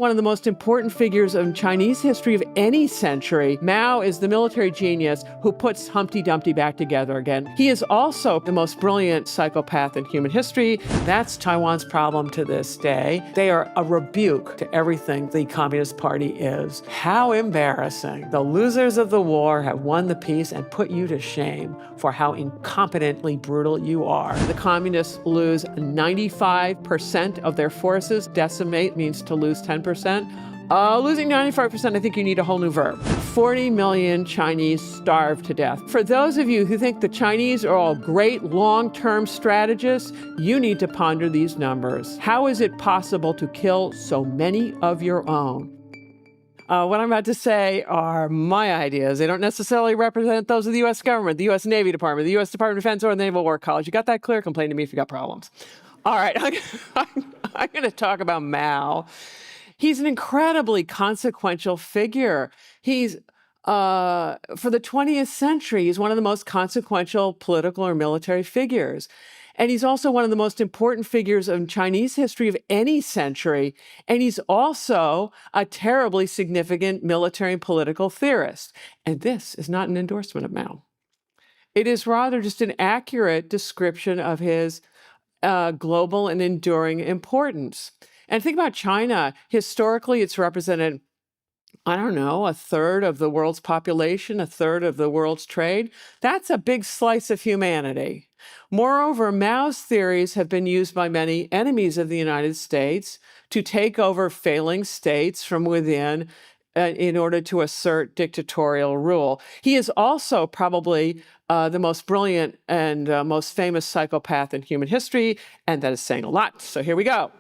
One of the most important figures in Chinese history of any century, Mao is the military genius who puts Humpty Dumpty back together again. He is also the most brilliant psychopath in human history. That's Taiwan's problem to this day. They are a rebuke to everything the Communist Party is. How embarrassing. The losers of the war have won the peace and put you to shame for how incompetently brutal you are. The communists lose 95% of their forces. Decimate means to lose 10%. Losing 95%, I think you need a whole new verb. 40 million Chinese starved to death. For those of you who think the Chinese are all great long-term strategists, you need to ponder these numbers. How is it possible to kill so many of your own? What I'm about to say are my ideas. They don't necessarily represent those of the U.S. government, the U.S. Navy Department, the U.S. Department of Defense, or the Naval War College. You got that clear? Complain to me if you got problems. All right, I'm going to talk about Mao. He's an incredibly consequential figure. He's, for the 20th century, he's one of the most consequential political or military figures. And he's also one of the most important figures in Chinese history of any century. And he's also a terribly significant military and political theorist. And this is not an endorsement of Mao. It is rather just an accurate description of his global and enduring importance. And think about China. Historically, it's represented, I don't know, a third of the world's population, a third of the world's trade. That's a big slice of humanity. Moreover, Mao's theories have been used by many enemies of the United States to take over failing states from within in order to assert dictatorial rule. He is also probably the most brilliant and most famous psychopath in human history, and that is saying a lot. So here we go.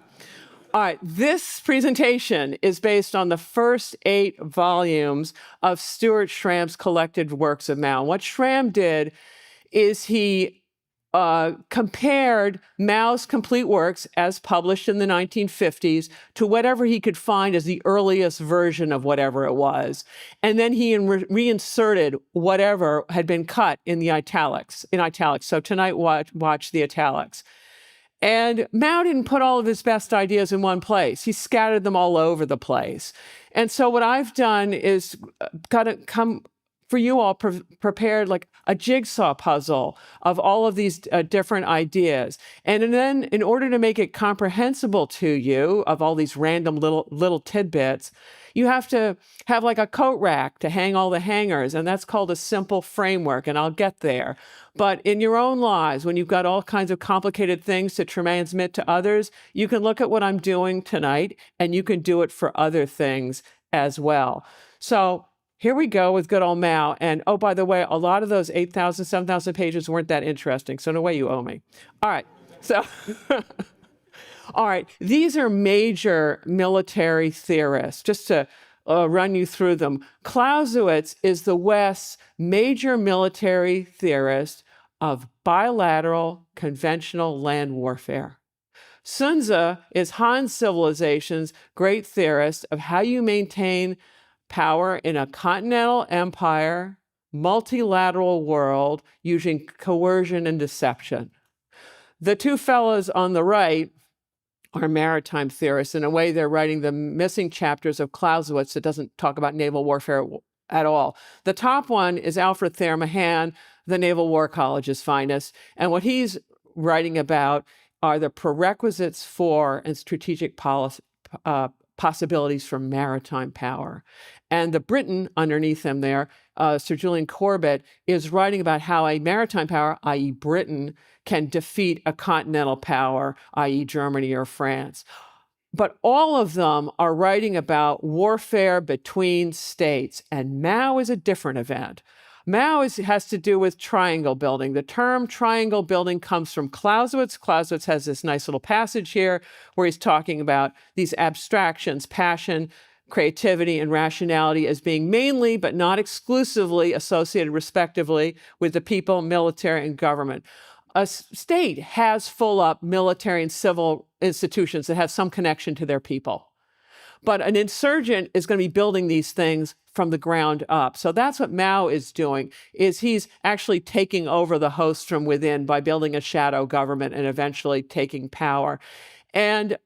All right, this presentation is based on the first 8 volumes of Stuart Schramm's collected works of Mao. What Schramm did is he compared Mao's complete works as published in the 1950s to whatever he could find as the earliest version of whatever it was. And then he reinserted whatever had been cut in the italics. So tonight, watch the italics. And Mao didn't put all of his best ideas in one place. He scattered them all over the place. And so what I've done is for you all prepared like a jigsaw puzzle of all of these different ideas. And then in order to make it comprehensible to you of all these random little tidbits, you have to have like a coat rack to hang all the hangers, and that's called a simple framework, and I'll get there. But in your own lives, when you've got all kinds of complicated things to transmit to others, you can look at what I'm doing tonight, and you can do it for other things as well. So here we go with good old Mao. And oh, by the way, a lot of those 8,000, 7,000 pages weren't that interesting, so in a way you owe me. All right, so... All right, these are major military theorists, just to run you through them. Clausewitz is the West's major military theorist of bilateral conventional land warfare. Sun Tzu is Han civilization's great theorist of how you maintain power in a continental empire, multilateral world using coercion and deception. The two fellows on the right are maritime theorists. In a way, they're writing the missing chapters of Clausewitz that doesn't talk about naval warfare at all. The top one is Alfred Thayer Mahan, the Naval War College's finest. And what he's writing about are the prerequisites for and strategic possibilities for maritime power. And the Briton underneath them there, Sir Julian Corbett, is writing about how a maritime power, i.e. Britain, can defeat a continental power, i.e. Germany or France. But all of them are writing about warfare between states, and Mao is a different event. Mao has to do with triangle building. The term triangle building comes from Clausewitz. Clausewitz has this nice little passage here where he's talking about these abstractions, passion, creativity, and rationality as being mainly, but not exclusively, associated respectively with the people, military, and government. A state has full-up military and civil institutions that have some connection to their people. But an insurgent is going to be building these things from the ground up. So that's what Mao is doing, is he's actually taking over the host from within by building a shadow government and eventually taking power. And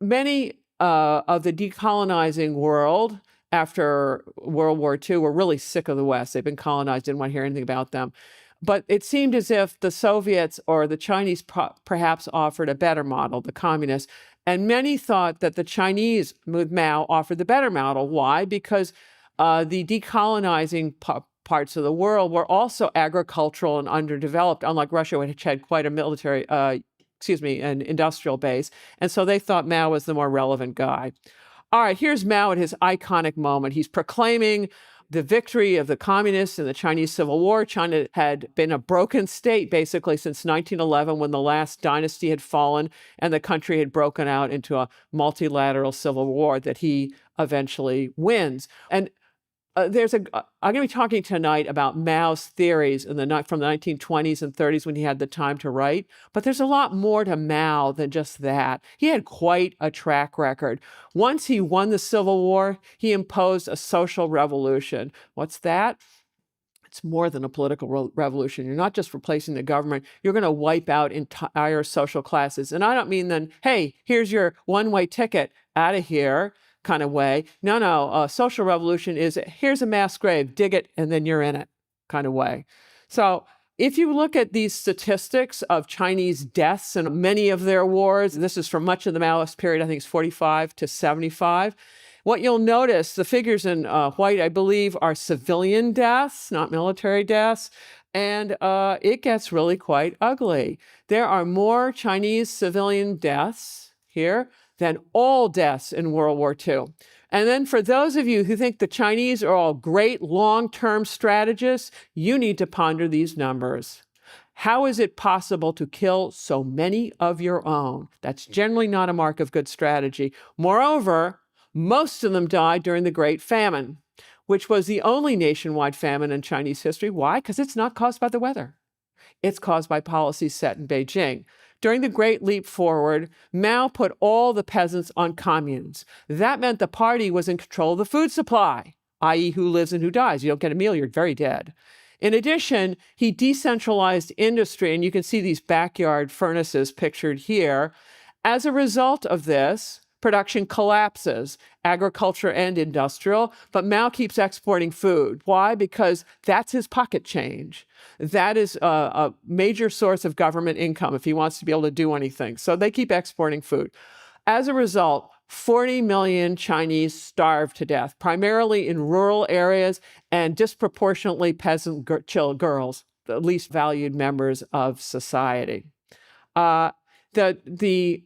many of the decolonizing world after World War II were really sick of the West. They've been colonized, didn't want to hear anything about them. But it seemed as if the Soviets or the Chinese perhaps offered a better model, the communists. And many thought that the Chinese, with Mao, offered the better model. Why? Because the decolonizing parts of the world were also agricultural and underdeveloped, unlike Russia, which had quite a military, an industrial base. And so they thought Mao was the more relevant guy. All right, here's Mao at his iconic moment. He's proclaiming the victory of the communists in the Chinese Civil War. China had been a broken state basically since 1911, when the last dynasty had fallen and the country had broken out into a multilateral civil war that he eventually wins. And I'm going to be talking tonight about Mao's theories from the 1920s and 30s when he had the time to write. But there's a lot more to Mao than just that. He had quite a track record. Once he won the Civil War, he imposed a social revolution. What's that? It's more than a political revolution. You're not just replacing the government. You're going to wipe out entire social classes. And I don't mean then, hey, here's your one-way ticket out of here kind of way. No, a social revolution is here's a mass grave, dig it, and then you're in it kind of way. So if you look at these statistics of Chinese deaths in many of their wars, this is from much of the Maoist period, I think it's 45 to 75. What you'll notice, the figures in white, I believe, are civilian deaths, not military deaths. And it gets really quite ugly. There are more Chinese civilian deaths here than all deaths in World War II. And then for those of you who think the Chinese are all great long-term strategists, you need to ponder these numbers. How is it possible to kill so many of your own? That's generally not a mark of good strategy. Moreover, most of them died during the Great Famine, which was the only nationwide famine in Chinese history. Why? Because it's not caused by the weather. It's caused by policies set in Beijing. During the Great Leap Forward, Mao put all the peasants on communes. That meant the party was in control of the food supply, i.e. who lives and who dies. You don't get a meal, you're very dead. In addition, he decentralized industry, and you can see these backyard furnaces pictured here. As a result of this, production collapses, agriculture and industrial, but Mao keeps exporting food. Why? Because that's his pocket change. That is a major source of government income if he wants to be able to do anything. So they keep exporting food. As a result, 40 million Chinese starved to death, primarily in rural areas and disproportionately peasant girls, the least valued members of society. The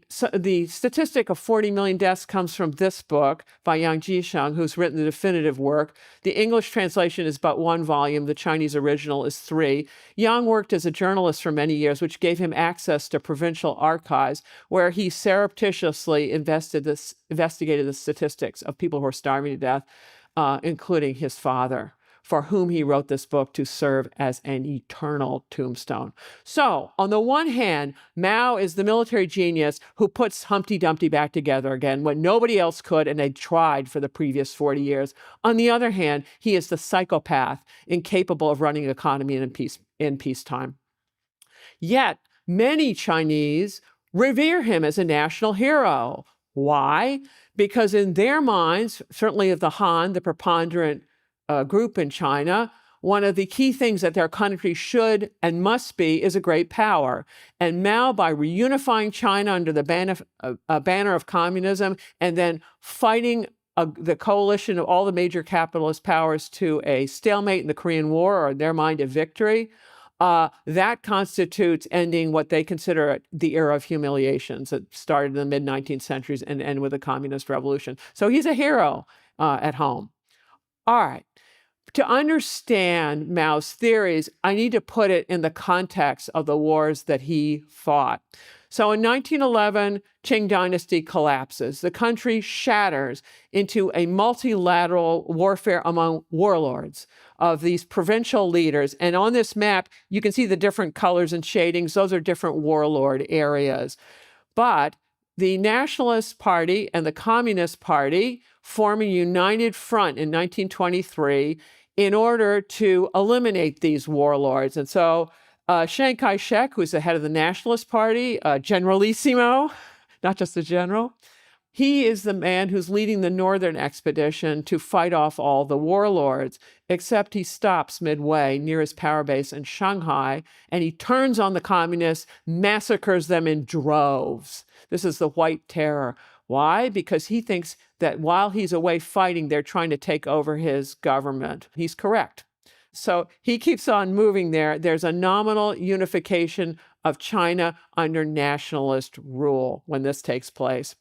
statistic of 40 million deaths comes from this book by Yang Jisheng, who's written the definitive work. The English translation is but one volume. The Chinese original is 3. Yang worked as a journalist for many years, which gave him access to provincial archives, where he surreptitiously investigated the statistics of people who are starving to death, including his father, for whom he wrote this book to serve as an eternal tombstone. So, on the one hand, Mao is the military genius who puts Humpty Dumpty back together again when nobody else could, and they tried for the previous 40 years. On the other hand, he is the psychopath incapable of running an economy in peacetime. Yet, many Chinese revere him as a national hero. Why? Because in their minds, certainly of the Han, the preponderant group in China, one of the key things that their country should and must be is a great power. And Mao, by reunifying China under the banner of communism and then fighting the coalition of all the major capitalist powers to a stalemate in the Korean War, or in their mind, a victory, that constitutes ending what they consider the era of humiliations that started in the mid-19th centuries and end with the communist revolution. So he's a hero at home. All right. To understand Mao's theories, I need to put it in the context of the wars that he fought. So in 1911, Qing dynasty collapses. The country shatters into a multilateral warfare among warlords of these provincial leaders. And on this map, you can see the different colors and shadings. Those are different warlord areas. But the Nationalist Party and the Communist Party form a united front in 1923 in order to eliminate these warlords. And so Chiang Kai-shek, who's the head of the Nationalist Party, Generalissimo, not just the general, He is the man who's leading the northern expedition to fight off all the warlords, except he stops midway near his power base in Shanghai, and he turns on the communists, massacres them in droves. This is the White Terror. Why? Because he thinks that while he's away fighting, they're trying to take over his government. He's correct. So he keeps on moving there. There's a nominal unification of China under nationalist rule when this takes place.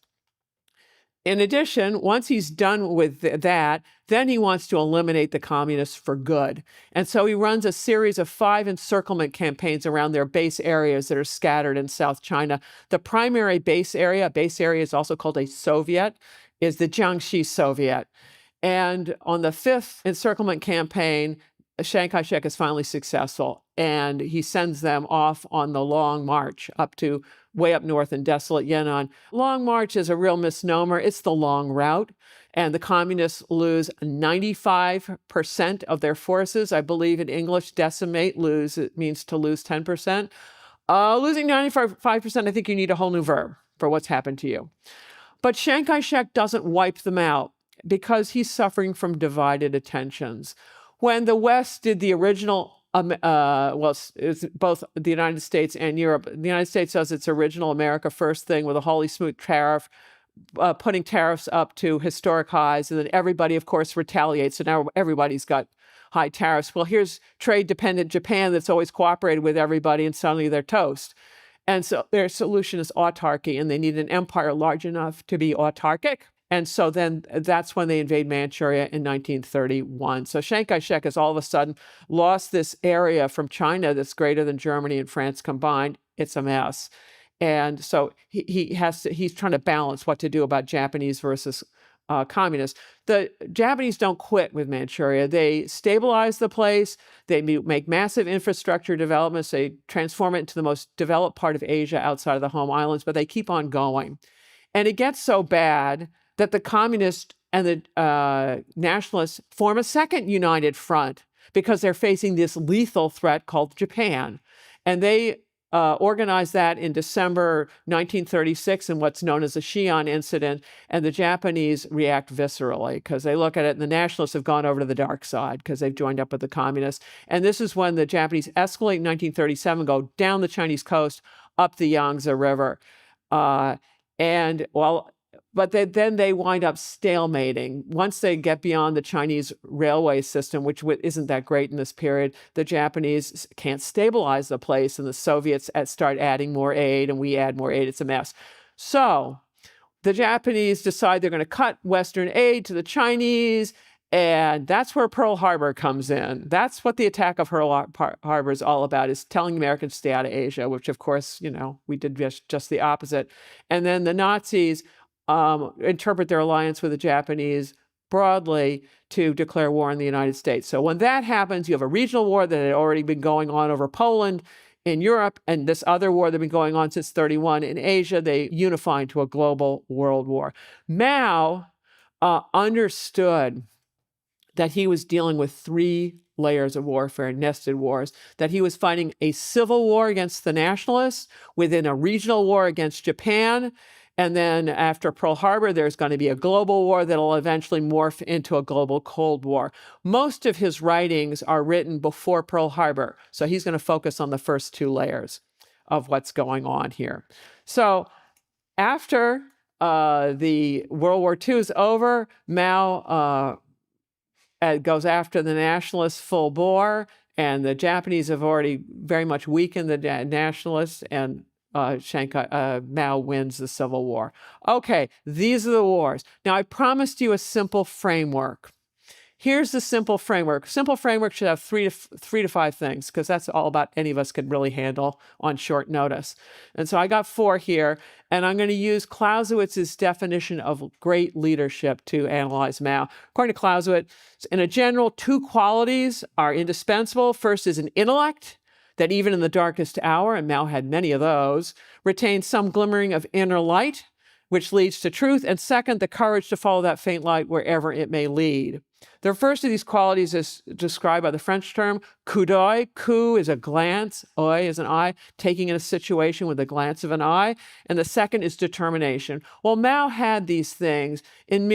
In addition, once he's done with that, then he wants to eliminate the communists for good. And so he runs a series of 5 encirclement campaigns around their base areas that are scattered in South China. The primary base area is also called a Soviet, is the Jiangxi Soviet. And on the 5th encirclement campaign, Chiang Kai-shek is finally successful, and he sends them off on the Long March up to way up north in desolate Yan'an. Long March is a real misnomer. It's the long route, and the communists lose 95% of their forces. I believe in English, decimate, lose, it means to lose 10%. Losing 95%, I think you need a whole new verb for what's happened to you. But Chiang Kai-shek doesn't wipe them out because he's suffering from divided attentions. When the West did the original, it's both the United States and Europe. The United States does its original America First thing with a holy smooth tariff, putting tariffs up to historic highs, and then everybody, of course, retaliates. So now everybody's got high tariffs. Well, here's trade-dependent Japan that's always cooperated with everybody, and suddenly they're toast. And so their solution is autarky, and they need an empire large enough to be autarkic. And so then that's when they invade Manchuria in 1931. So Chiang Kai-shek has all of a sudden lost this area from China that's greater than Germany and France combined. It's a mess. And so he's trying to balance what to do about Japanese versus communists. The Japanese don't quit with Manchuria. They stabilize the place. They make massive infrastructure developments. They transform it into the most developed part of Asia outside of the home islands, but they keep on going. And it gets so bad that the communists and the nationalists form a second united front because they're facing this lethal threat called Japan. And they organized that in December 1936 in what's known as the Xi'an incident. And the Japanese react viscerally because they look at it, and the nationalists have gone over to the dark side because they've joined up with the communists. And this is when the Japanese escalate in 1937, go down the Chinese coast, up the Yangtze River. But then they wind up stalemating. Once they get beyond the Chinese railway system, which isn't that great in this period, the Japanese can't stabilize the place, and the Soviets start adding more aid, and we add more aid. It's a mess. So the Japanese decide they're going to cut Western aid to the Chinese, and that's where Pearl Harbor comes in. That's what the attack of Pearl Harbor is all about, is telling Americans to stay out of Asia, which, of course, we did just the opposite. And then the Nazis interpret their alliance with the Japanese broadly to declare war on the United States. So when that happens, you have a regional war that had already been going on over Poland in Europe, and this other war that had been going on since 1931 in Asia. They unify into a global world war. Mao understood that he was dealing with 3 layers of warfare, nested wars, that he was fighting a civil war against the nationalists, within a regional war against Japan, and then after Pearl Harbor, there's going to be a global war that'll eventually morph into a global Cold War. Most of his writings are written before Pearl Harbor, so he's going to focus on the first 2 layers of what's going on here. So after the World War II is over, Mao goes after the nationalists full bore, and the Japanese have already very much weakened the nationalists, and Mao wins the Civil War. Okay, these are the wars. Now, I promised you a simple framework. Here's the simple framework. Simple framework should have 3 to 5 things, because that's all about any of us could really handle on short notice. And so I got 4 here, and I'm going to use Clausewitz's definition of great leadership to analyze Mao. According to Clausewitz, in a general, 2 qualities are indispensable. First is an intellect that even in the darkest hour, and Mao had many of those, retains some glimmering of inner light. which leads to truth, and second, the courage to follow that faint light wherever it may lead. The first of these qualities is described by the French term coup d'oeil. Coup is a glance, œil is an eye, taking in a situation with a glance of an eye. And the second is determination. Well, Mao had these things in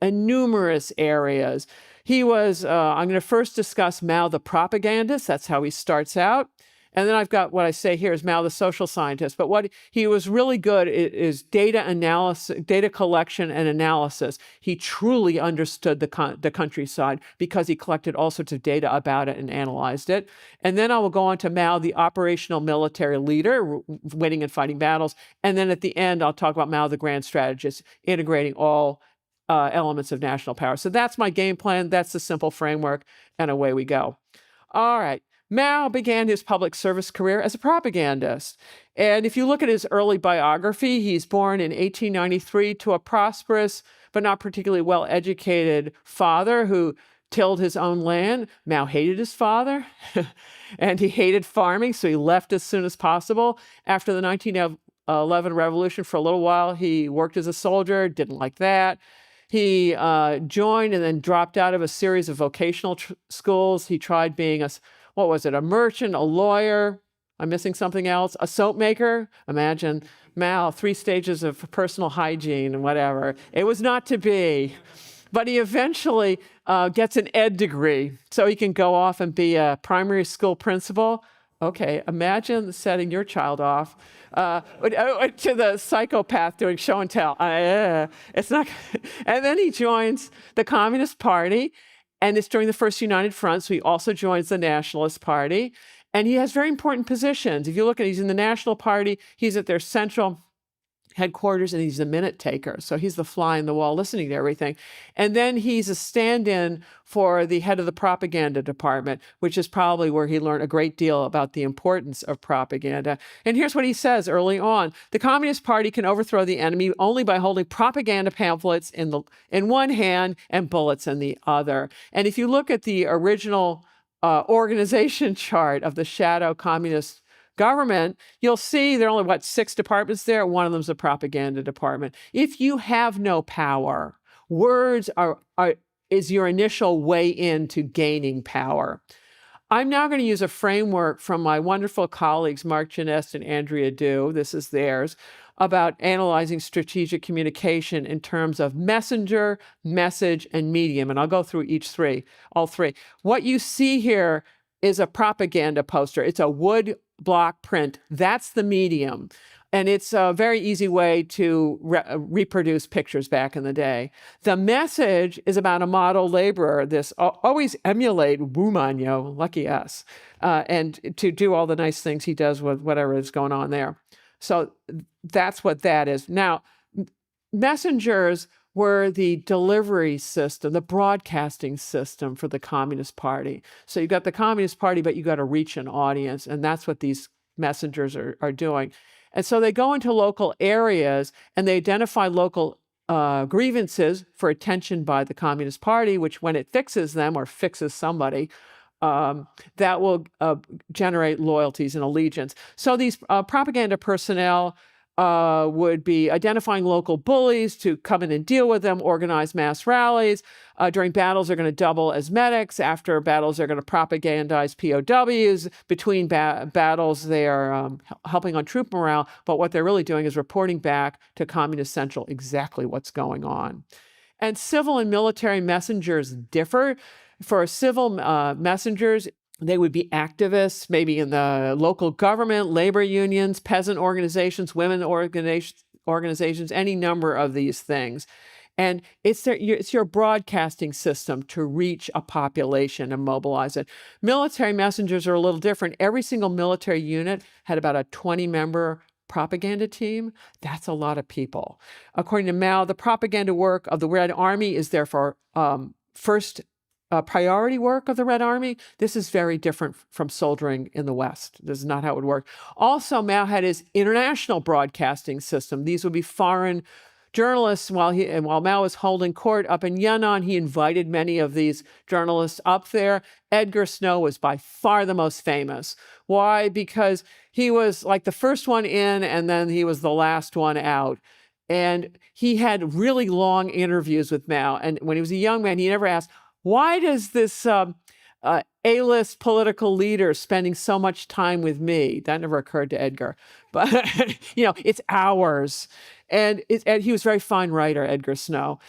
numerous areas. He was, I'm going to first discuss Mao the propagandist. That's how he starts out. And then I've got what I say here is Mao the social scientist. But what he was really good is data analysis, data collection and analysis. He truly understood the countryside because he collected all sorts of data about it and analyzed it. And then I will go on to Mao, the operational military leader, winning and fighting battles. And then at the end, I'll talk about Mao, the grand strategist, integrating all elements of national power. So that's my game plan. That's the simple framework. And away we go. All right. Mao began his public service career as a propagandist. And if you look at his early biography, he's born in 1893 to a prosperous but not particularly well-educated father who tilled his own land. Mao hated his father, and he hated farming, so he left as soon as possible. After the 1911 revolution, for a little while, he worked as a soldier, didn't like that. He joined and then dropped out of a series of vocational schools. He tried being a merchant, a lawyer, I'm missing something else, a soap maker. Imagine Mao, 3 stages of personal hygiene and whatever. It was not to be. But he eventually gets an ed degree so he can go off and be a primary school principal. Okay, imagine setting your child off to the psychopath doing show and tell. It's not. And then he joins the Communist Party. And it's during the First United Front, so he also joins the Nationalist Party. And he has very important positions. If you look at he's in the National Party, he's at their central headquarters, and he's a minute taker. So he's the fly in the wall listening to everything. And then he's a stand-in for the head of the propaganda department, which is probably where he learned a great deal about the importance of propaganda. And here's what he says early on. The Communist Party can overthrow the enemy only by holding propaganda pamphlets in one hand and bullets in the other. And if you look at the original organization chart of the shadow communist government, you'll see there are only, 6 departments there? One of them is the propaganda department. If you have no power, words is your initial way into gaining power. I'm now going to use a framework from my wonderful colleagues, Mark Ginest and Andrea Du, this is theirs, about analyzing strategic communication in terms of messenger, message, and medium. And I'll go through all three. What you see here is a propaganda poster. It's a wood block print. That's the medium. And it's a very easy way to reproduce pictures back in the day. The message is about a model laborer, this always emulate Wu Manyo, lucky us, and to do all the nice things he does with whatever is going on there. So that's what that is. Now, messengers were the delivery system, the broadcasting system for the Communist Party. So you've got the Communist Party, but you got to reach an audience, and that's what these messengers are doing. And so they go into local areas and they identify local grievances for attention by the Communist Party, which when it fixes them or fixes somebody, that will generate loyalties and allegiance. So these propaganda personnel would be identifying local bullies to come in and deal with them, organize mass rallies. During battles, they're going to double as medics. After battles, they're going to propagandize POWs. Between battles, they are helping on troop morale. But what they're really doing is reporting back to Communist Central exactly what's going on. And civil and military messengers differ. For civil messengers, they would be activists, maybe in the local government, labor unions, peasant organizations, women organizations, any number of these things. And it's your broadcasting system to reach a population and mobilize it. Military messengers are a little different. Every single military unit had about a 20-member propaganda team. That's a lot of people. According to Mao, the propaganda work of the Red Army is therefore first priority work of the Red Army. This is very different from soldiering in the West. This is not how it would work. Also, Mao had his international broadcasting system. These would be foreign journalists. While Mao was holding court up in Yan'an, he invited many of these journalists up there. Edgar Snow was by far the most famous. Why? Because he was like the first one in, and then he was the last one out. And he had really long interviews with Mao. And when he was a young man, he never asked, why does this A-list political leader spending so much time with me? That never occurred to Edgar. But, it's ours. And he was a very fine writer, Edgar Snow.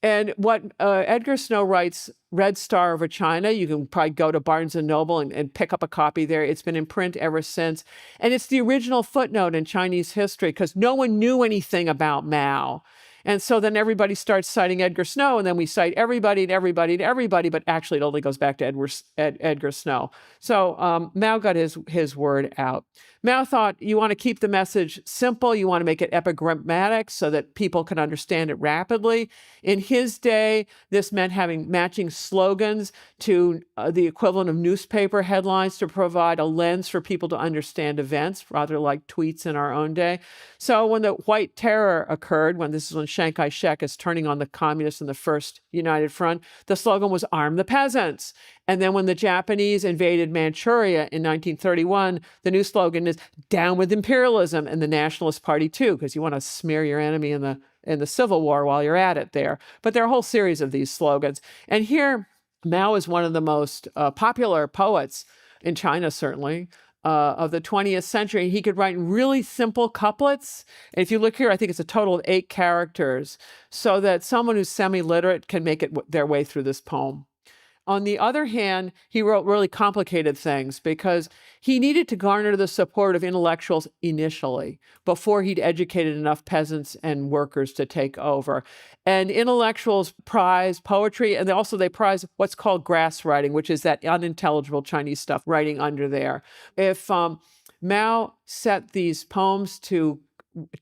And what Edgar Snow writes, Red Star over China, you can probably go to Barnes & Noble and pick up a copy there. It's been in print ever since. And it's the original footnote in Chinese history because no one knew anything about Mao. And so then everybody starts citing Edgar Snow, and then we cite everybody and everybody and everybody, but actually it only goes back to Edgar Snow. So Mao got his word out. Mao thought, you want to keep the message simple, you want to make it epigrammatic so that people can understand it rapidly. In his day, this meant having matching slogans to the equivalent of newspaper headlines to provide a lens for people to understand events, rather like tweets in our own day. So when the White Terror occurred, this is when Chiang Kai-shek is turning on the communists in the First United Front, the slogan was "Arm the peasants." And then when the Japanese invaded Manchuria in 1931, the new slogan is "Down with imperialism," and the Nationalist Party too, because you want to smear your enemy in the Civil War while you're at it there. But there are a whole series of these slogans. And here, Mao is one of the most popular poets in China, certainly, of the 20th century. He could write really simple couplets. And if you look here, I think it's a total of 8 characters, so that someone who's semi-literate can make their way through this poem. On the other hand, he wrote really complicated things because he needed to garner the support of intellectuals initially before he'd educated enough peasants and workers to take over. And intellectuals prize poetry, and they prize what's called grass writing, which is that unintelligible Chinese stuff writing under there. If Mao set these poems to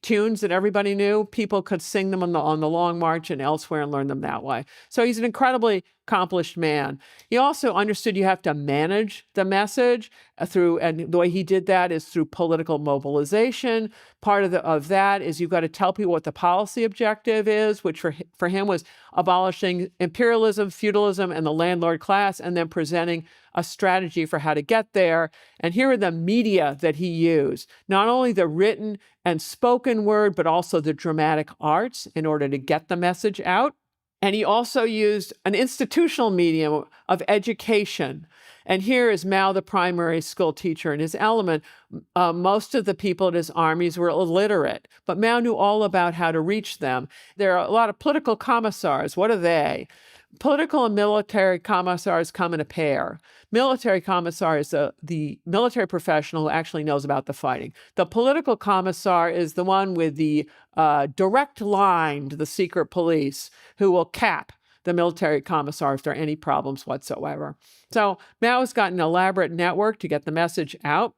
tunes that everybody knew, people could sing them on the Long March and elsewhere and learn them that way. So he's an incredibly accomplished man. He also understood you have to manage the message and the way he did that is through political mobilization. Part of that is you've got to tell people what the policy objective is, which for him was abolishing imperialism, feudalism, and the landlord class, and then presenting a strategy for how to get there. And here are the media that he used, not only the written and spoken word, but also the dramatic arts in order to get the message out. And he also used an institutional medium of education. And here is Mao, the primary school teacher in his element. Most of the people at his armies were illiterate, but Mao knew all about how to reach them. There are a lot of political commissars. What are they? Political and military commissars come in a pair. Military commissar is the military professional who actually knows about the fighting. The political commissar is the one with the direct line to the secret police who will cap the military commissar if there are any problems whatsoever. So Mao has got an elaborate network to get the message out,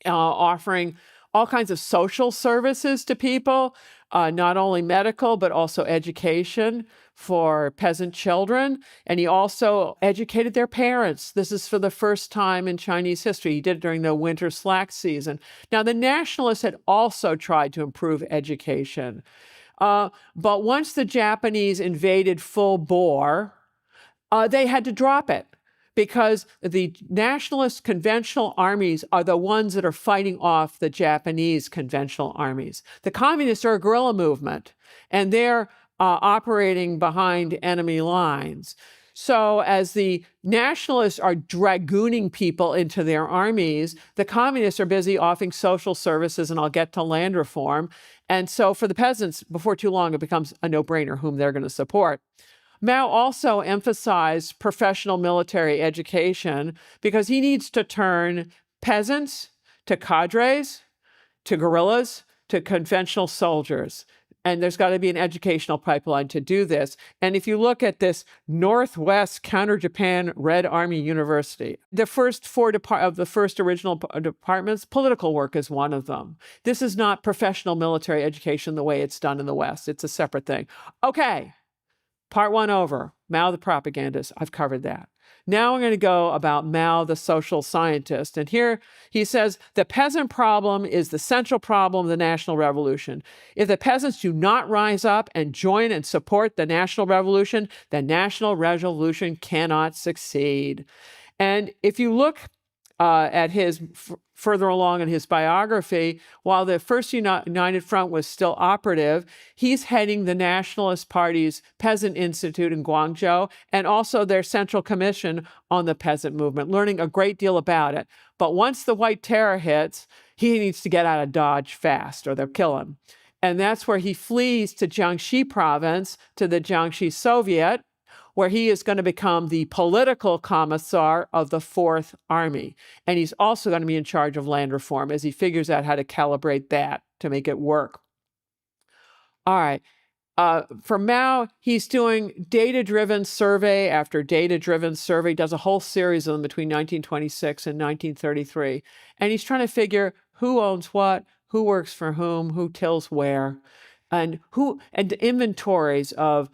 offering all kinds of social services to people, not only medical, but also education for peasant children. And he also educated their parents. This is for the first time in Chinese history. He did it during the winter slack season. Now, the nationalists had also tried to improve education. But once the Japanese invaded full bore, they had to drop it, because the nationalist conventional armies are the ones that are fighting off the Japanese conventional armies. The communists are a guerrilla movement, and they're operating behind enemy lines. So as the nationalists are dragooning people into their armies, the communists are busy offering social services, and I'll get to land reform. And so for the peasants, before too long, it becomes a no-brainer whom they're going to support. Mao also emphasized professional military education because he needs to turn peasants to cadres, to guerrillas, to conventional soldiers. And there's got to be an educational pipeline to do this. And if you look at this Northwest Counter-Japan Red Army University, the first 4 of the first original departments, political work is one of them. This is not professional military education the way it's done in the West. It's a separate thing. Okay, part 1 over. Mao the propagandist, I've covered that. Now I'm going to go about Mao the social scientist. And here he says, the peasant problem is the central problem of the national revolution. If the peasants do not rise up and join and support the national revolution, the national revolution cannot succeed. And if you look further along in his biography, while the First United Front was still operative, he's heading the Nationalist Party's Peasant Institute in Guangzhou and also their Central Commission on the Peasant Movement, learning a great deal about it. But once the White Terror hits, he needs to get out of Dodge fast or they'll kill him. And that's where he flees to Jiangxi province, to the Jiangxi Soviet, where he is going to become the political commissar of the Fourth Army. And he's also going to be in charge of land reform as he figures out how to calibrate that to make it work. All right. For Mao, he's doing data-driven survey after data-driven survey, does a whole series of them between 1926 and 1933. And he's trying to figure who owns what, who works for whom, who tills where, and inventories of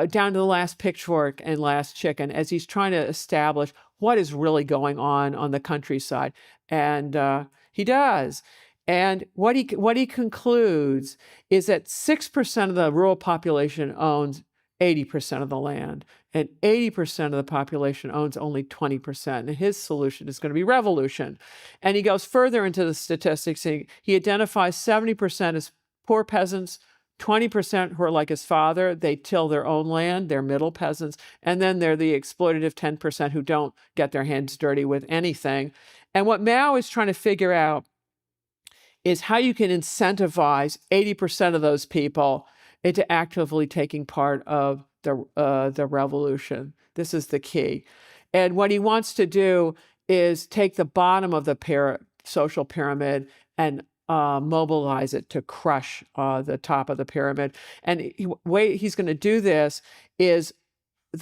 down to the last pitchfork and last chicken as he's trying to establish what is really going on the countryside. And he does. And what he concludes is that 6% of the rural population owns 80% of the land, and 80% of the population owns only 20%. And his solution is going to be revolution. And he goes further into the statistics. He identifies 70% as poor peasants, 20% who are like his father, they till their own land, they're middle peasants, and then they're the exploitative 10% who don't get their hands dirty with anything. And what Mao is trying to figure out is how you can incentivize 80% of those people into actively taking part of the revolution. This is the key. And what he wants to do is take the bottom of the social pyramid and mobilize it to crush the top of the pyramid. And the way he's going to do this is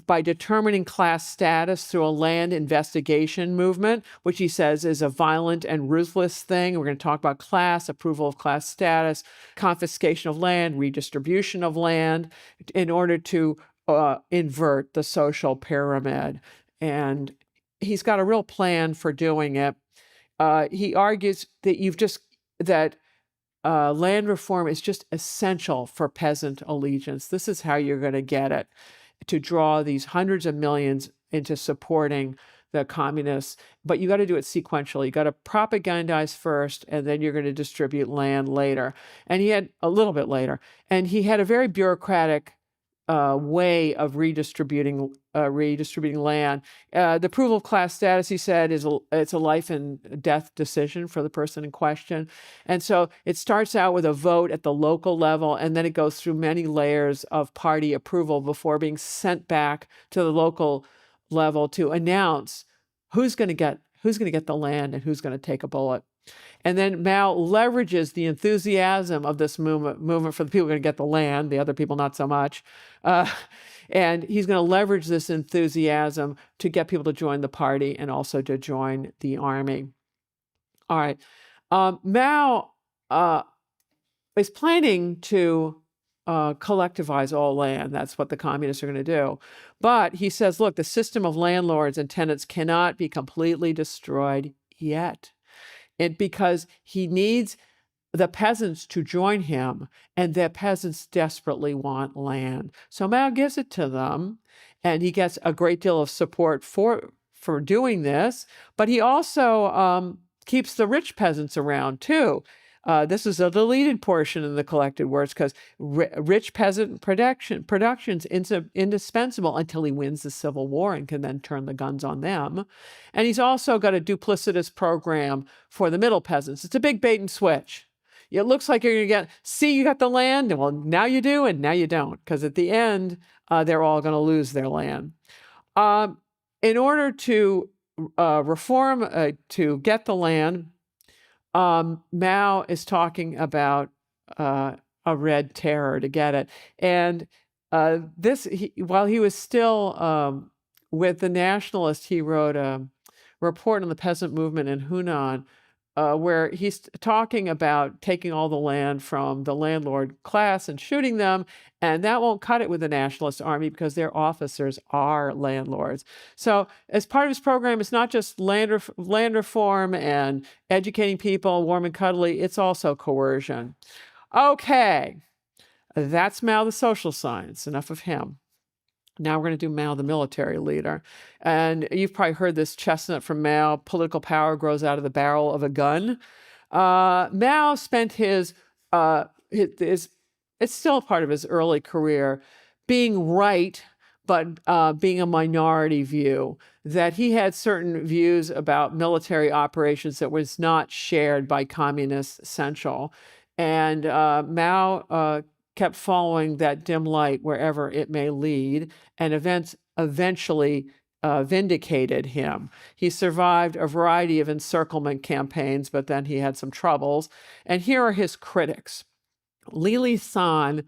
by determining class status through a land investigation movement, which he says is a violent and ruthless thing. We're going to talk about class, approval of class status, confiscation of land, redistribution of land, in order to invert the social pyramid. And he's got a real plan for doing it. He argues that land reform is just essential for peasant allegiance. This is how you're going to get it, to draw these hundreds of millions into supporting the communists. But you got to do it sequentially. You got to propagandize first, and then you're going to distribute land later. And he had a little bit later. And he had a very bureaucratic way of redistributing land. The approval of class status, he said, it's a life and death decision for the person in question. And so it starts out with a vote at the local level, and then it goes through many layers of party approval before being sent back to the local level to announce who's going to get the land and who's going to take a bullet. And then Mao leverages the enthusiasm of this movement for the people who are going to get the land, the other people not so much. And he's going to leverage this enthusiasm to get people to join the party and also to join the army. All right. Mao is planning to collectivize all land. That's what the communists are going to do. But he says, look, the system of landlords and tenants cannot be completely destroyed yet. Because he needs the peasants to join him, and the peasants desperately want land. So Mao gives it to them, and he gets a great deal of support for doing this, but he also keeps the rich peasants around too. This is a deleted portion in the collected works because rich peasant production's indispensable until he wins the Civil War and can then turn the guns on them. And he's also got a duplicitous program for the middle peasants. It's a big bait and switch. It looks like you're going to you got the land, and well, now you do, and now you don't, because at the end, they're all going to lose their land. In order to reform, to get the land, Mao is talking about a red terror to get it. And while he was still with the nationalists, he wrote a report on the peasant movement in Hunan, where he's talking about taking all the land from the landlord class and shooting them, and that won't cut it with the nationalist army because their officers are landlords. So as part of his program, it's not just land reform and educating people, warm and cuddly, it's also coercion. Okay, that's Mao the social science. Enough of him. Now we're going to do Mao, the military leader. And you've probably heard this chestnut from Mao: political power grows out of the barrel of a gun. Mao spent his, it's still part of his early career, being right, but being a minority view, that he had certain views about military operations that was not shared by Communist Central. And Mao kept following that dim light wherever it may lead, and eventually vindicated him. He survived a variety of encirclement campaigns, but then he had some troubles. And here are his critics. Li Lisan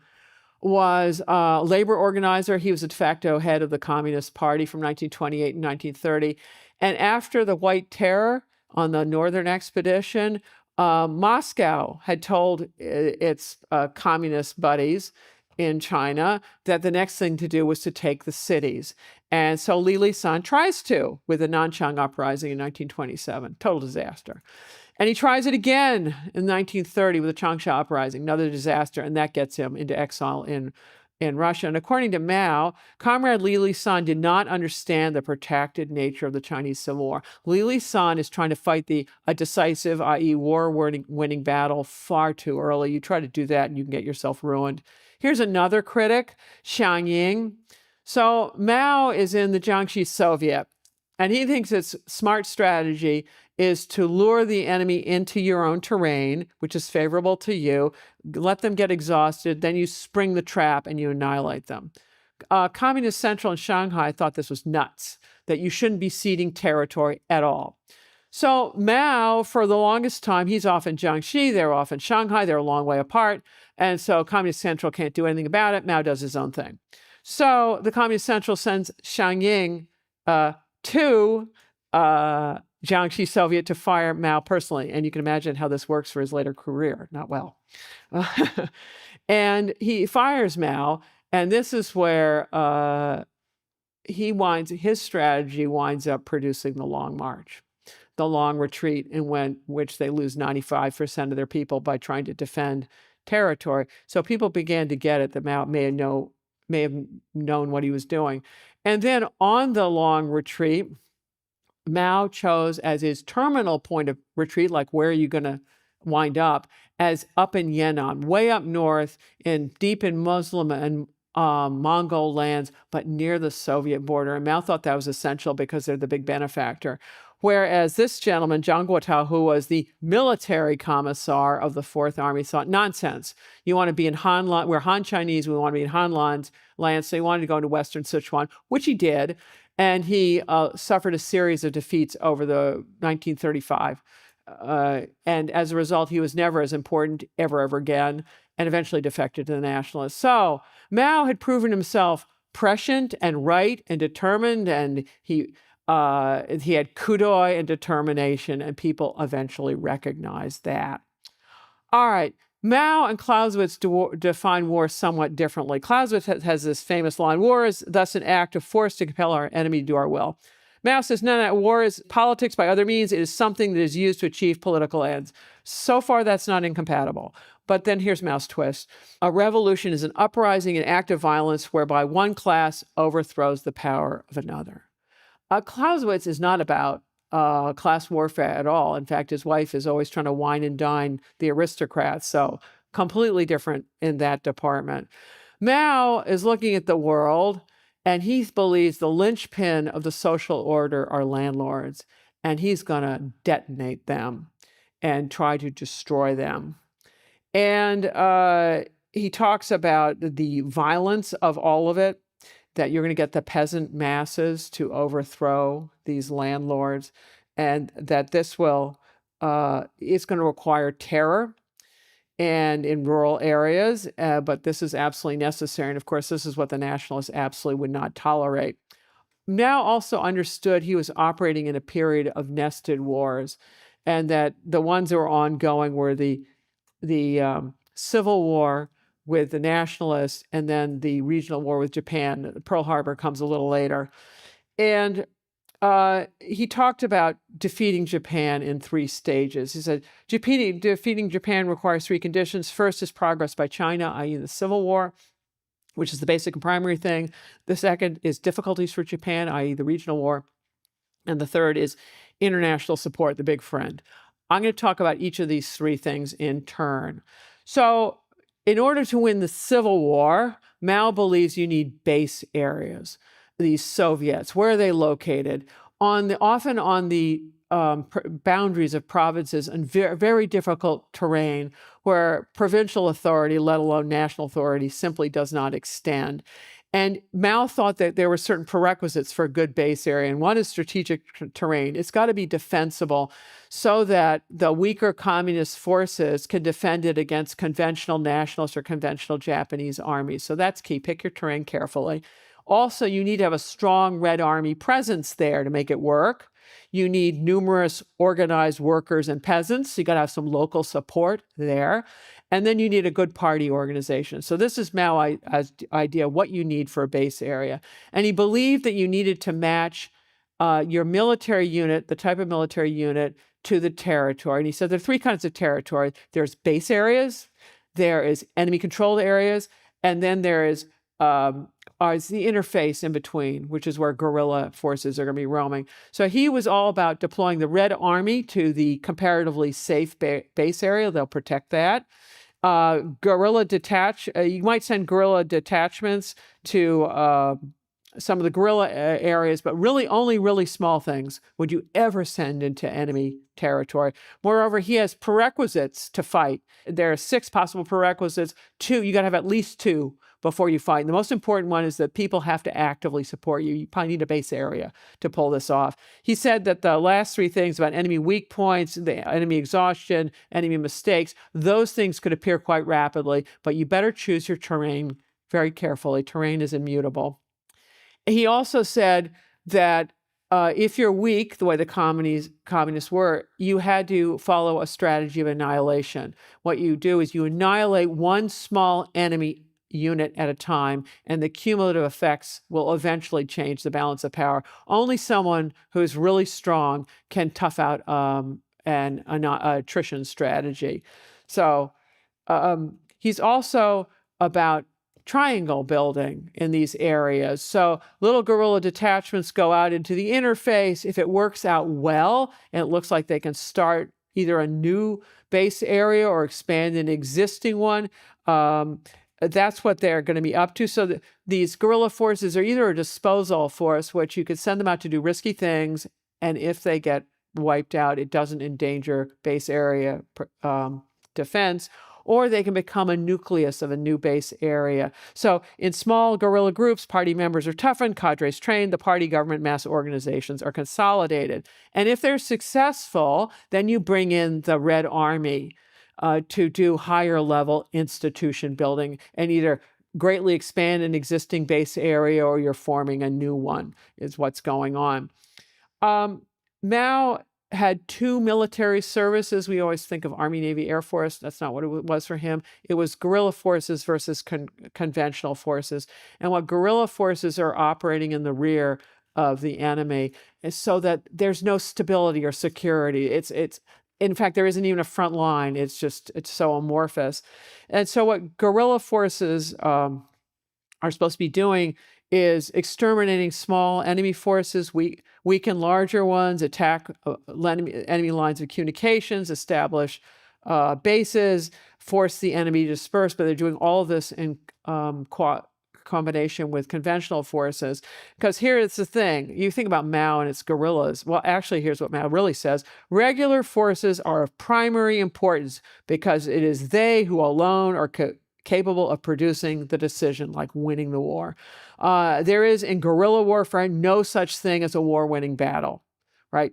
was a labor organizer. He was a de facto head of the Communist Party from 1928 and 1930. And after the White Terror on the Northern Expedition, Moscow had told its communist buddies in China that the next thing to do was to take the cities. And so Li Lisan tries to with the Nanchang Uprising in 1927, total disaster. And he tries it again in 1930 with the Changsha Uprising, another disaster, and that gets him into exile in Russia. And according to Mao, Comrade Li Lisan did not understand the protracted nature of the Chinese Civil War. Li Lisan is trying to fight a decisive, i.e. war-winning battle far too early. You try to do that and you can get yourself ruined. Here's another critic, Xiang Ying. So Mao is in the Jiangxi Soviet, and he thinks its smart strategy is to lure the enemy into your own terrain, which is favorable to you, let them get exhausted, then you spring the trap and you annihilate them. Communist Central in Shanghai thought this was nuts, that you shouldn't be ceding territory at all. So Mao, for the longest time, he's off in Jiangxi, they're off in Shanghai, they're a long way apart, and so Communist Central can't do anything about it. Mao does his own thing. So the Communist Central sends Xiang Ying to Jiangxi Soviet to fire Mao personally. And you can imagine how this works for his later career. Not well. And he fires Mao. And this is where his strategy winds up producing the Long March, the Long Retreat, in which they lose 95% of their people by trying to defend territory. So people began to get it that Mao may have known what he was doing. And then on the Long Retreat, Mao chose as his terminal point of retreat, like where are you going to wind up, as up in Yan'an, way up north, deep in Muslim and Mongol lands, but near the Soviet border. And Mao thought that was essential because they're the big benefactor. Whereas this gentleman, Zhang Guotao, who was the military commissar of the Fourth Army, thought, nonsense. You want to be in Hanlan, we're Han Chinese, we want to be in Hanlan's lands. So he wanted to go into Western Sichuan, which he did. And he suffered a series of defeats over the 1935. And as a result, he was never as important ever again, and eventually defected to the nationalists. So Mao had proven himself prescient and right and determined, and he had kudoy and determination, and people eventually recognized that. All right. Mao and Clausewitz define war somewhat differently. Clausewitz has this famous line: war is thus an act of force to compel our enemy to do our will. Mao says, no, war is politics by other means. It is something that is used to achieve political ends. So far, that's not incompatible. But then here's Mao's twist. A revolution is an uprising, an act of violence whereby one class overthrows the power of another. Clausewitz is not about class warfare at all. In fact, his wife is always trying to wine and dine the aristocrats, so completely different in that department. Mao is looking at the world, and he believes the linchpin of the social order are landlords, and he's going to detonate them and try to destroy them. And he talks about the violence of all of it, that you're going to get the peasant masses to overthrow these landlords, and that this it's going to require terror and in rural areas, but this is absolutely necessary. And of course, this is what the nationalists absolutely would not tolerate. Mao also understood he was operating in a period of nested wars, and that the ones that were ongoing were the Civil War with the nationalists, and then the regional war with Japan. Pearl Harbor comes a little later. And he talked about defeating Japan in 3 stages. He said, defeating Japan requires 3 conditions. First is progress by China, i.e. the Civil War. which is the basic and primary thing. The second is difficulties for Japan, i.e. the regional war. And the third is international support, the big friend. I'm going to talk about each of these three things in turn. So in order to win the Civil War, Mao believes you need base areas. These Soviets, where are they located? Often on the boundaries of provinces and very difficult terrain where provincial authority, let alone national authority, simply does not extend. And Mao thought that there were certain prerequisites for a good base area, and one is strategic terrain. It's got to be defensible so that the weaker communist forces can defend it against conventional nationalist or conventional Japanese armies. So that's key. Pick your terrain carefully. Also, you need to have a strong Red Army presence there to make it work. You need numerous organized workers and peasants. You got to have some local support there. And then you need a good party organization. So this is Mao's idea, what you need for a base area. And he believed that you needed to match your military unit, the type of military unit, to the territory. And he said there are three kinds of territory. There's base areas, there is enemy-controlled areas, and then there is the interface in between, which is where guerrilla forces are going to be roaming. So he was all about deploying the Red Army to the comparatively safe base area. They'll protect that. You might send guerrilla detachments to some of the guerrilla areas, but really only really small things would you ever send into enemy territory. Moreover, he has prerequisites to fight. There are 6 possible prerequisites. You got to have at least 2 before you fight. And the most important one is that people have to actively support you. You probably need a base area to pull this off. He said that the last 3 things about enemy weak points, the enemy exhaustion, enemy mistakes, those things could appear quite rapidly, but you better choose your terrain very carefully. Terrain is immutable. He also said that if you're weak, the way the communists were, you had to follow a strategy of annihilation. What you do is you annihilate one small enemy unit at a time, and the cumulative effects will eventually change the balance of power. Only someone who's really strong can tough out an attrition strategy. So he's also about triangle building in these areas. So little guerrilla detachments go out into the interface. If it works out well, and it looks like they can start either a new base area or expand an existing one, that's what they're going to be up to. So these guerrilla forces are either a disposal force, which you could send them out to do risky things, and if they get wiped out, it doesn't endanger base area defense, or they can become a nucleus of a new base area. So in small guerrilla groups, party members are toughened, cadres trained, the party, government, mass organizations are consolidated. And if they're successful, then you bring in the Red Army to do higher level institution building and either greatly expand an existing base area or you're forming a new one, is what's going on. Mao had 2 military services. We always think of Army, Navy, Air Force. That's not what it was for him. It was guerrilla forces versus conventional forces. And what guerrilla forces are operating in the rear of the enemy is so that there's no stability or security. It's in fact, there isn't even a front line. It's so amorphous. And so what guerrilla forces are supposed to be doing is exterminating small enemy forces, weaken larger ones, attack enemy lines of communications, establish bases, force the enemy to disperse. But they're doing all of this in combination with conventional forces. Because here's the thing. You think about Mao and its guerrillas. Well, actually, here's what Mao really says. Regular forces are of primary importance because it is they who alone are capable of producing the decision, like winning the war. There is in guerrilla warfare no such thing as a war-winning battle, right?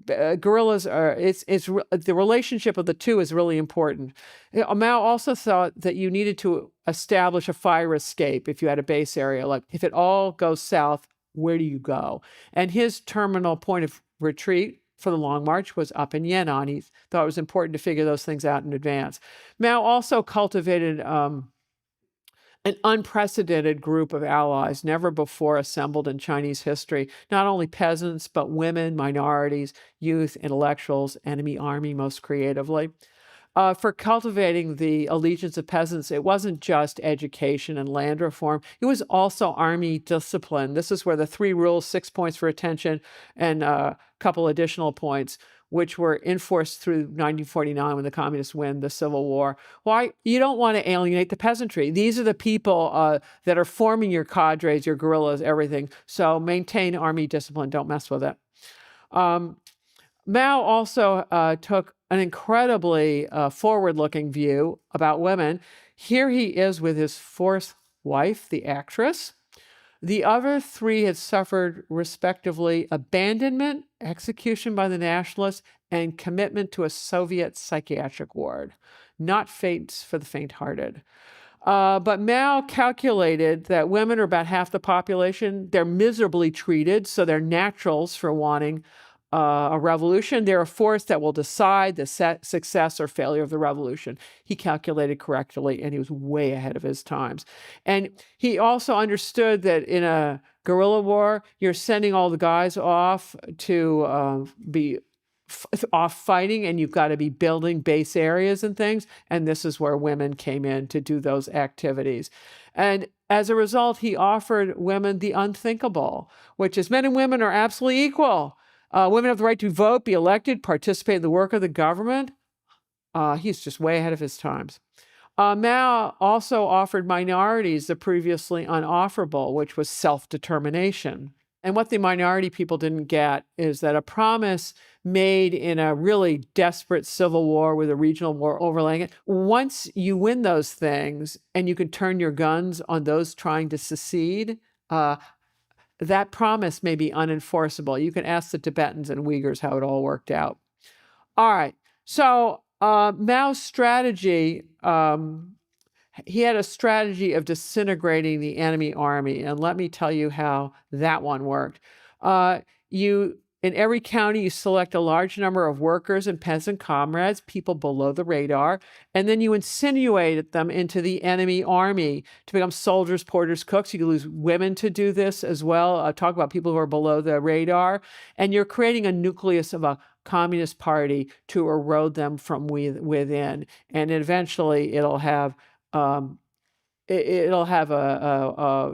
Guerrillas are, the relationship of the two is really important. Mao also thought that you needed to establish a fire escape if you had a base area. Like if it all goes south, where do you go? And his terminal point of retreat for the Long March was up in Yan'an. He thought it was important to figure those things out in advance. Mao also cultivated an unprecedented group of allies never before assembled in Chinese history. Not only peasants, but women, minorities, youth, intellectuals, enemy army most creatively. for cultivating the allegiance of peasants, it wasn't just education and land reform. It was also army discipline. This is where the 3 rules, 6 points for attention, and a couple additional points, which were enforced through 1949 when the communists win the Civil War. Why? You don't want to alienate the peasantry. These are the people that are forming your cadres, your guerrillas, everything. So maintain army discipline. Don't mess with it. Mao also took an incredibly forward-looking view about women. Here he is with his 4th wife, the actress. The other 3 had suffered, respectively, abandonment, execution by the nationalists, and commitment to a Soviet psychiatric ward. Not fates for the faint-hearted. But Mao calculated that women are about half the population. They're miserably treated, so they're naturals for wanting a revolution. They're a force that will decide the success or failure of the revolution. He calculated correctly, and he was way ahead of his times. And he also understood that in a guerrilla war, you're sending all the guys off to be off fighting, and you've got to be building base areas and things. And this is where women came in to do those activities. And as a result, he offered women the unthinkable, which is men and women are absolutely equal. Women have the right to vote, be elected, participate in the work of the government. He's just way ahead of his times. Mao also offered minorities the previously unofferable, which was self-determination. And what the minority people didn't get is that a promise made in a really desperate civil war with a regional war overlaying it, once you win those things and you can turn your guns on those trying to secede, that promise may be unenforceable. You can ask the Tibetans and Uyghurs how it all worked out. All right. So Mao's strategy, he had a strategy of disintegrating the enemy army. And let me tell you how that one worked. In every county, you select a large number of workers and peasant comrades, people below the radar, and then you insinuate them into the enemy army to become soldiers, porters, cooks. You can use women to do this as well. Talk about people who are below the radar. And you're creating a nucleus of a communist party to erode them from within. And eventually it'll have a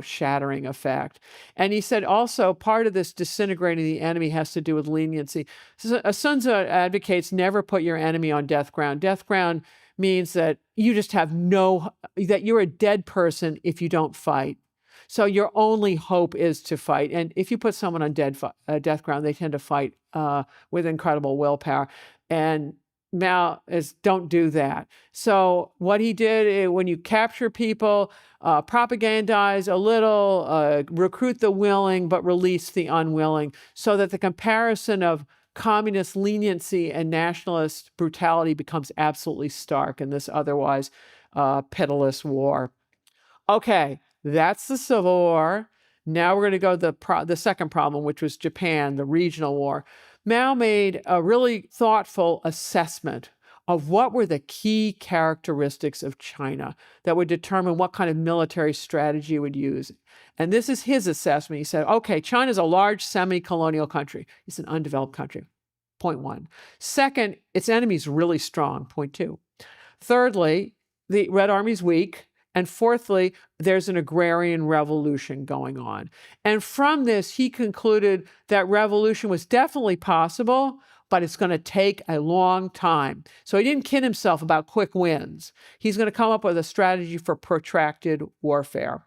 shattering effect. And he said also part of this disintegrating the enemy has to do with leniency. Sun Tzu advocates never put your enemy on death ground. Death ground means that you just have that you're a dead person if you don't fight. So your only hope is to fight. And if you put someone on death ground, they tend to fight with incredible willpower. And Mao don't do that. So what he did, when you capture people, propagandize a little, recruit the willing, but release the unwilling, so that the comparison of communist leniency and nationalist brutality becomes absolutely stark in this otherwise pitiless war. Okay, that's the Civil War. Now we're going to go to the second problem, which was Japan, the regional war. Mao made a really thoughtful assessment of what were the key characteristics of China that would determine what kind of military strategy he would use. And this is his assessment. He said, okay, China's a large semi-colonial country. It's an undeveloped country. Point 1. Second, its enemy's really strong. Point 2. Thirdly, the Red Army's weak. And fourthly, there's an agrarian revolution going on. And from this, he concluded that revolution was definitely possible, but it's going to take a long time. So he didn't kid himself about quick wins. He's going to come up with a strategy for protracted warfare.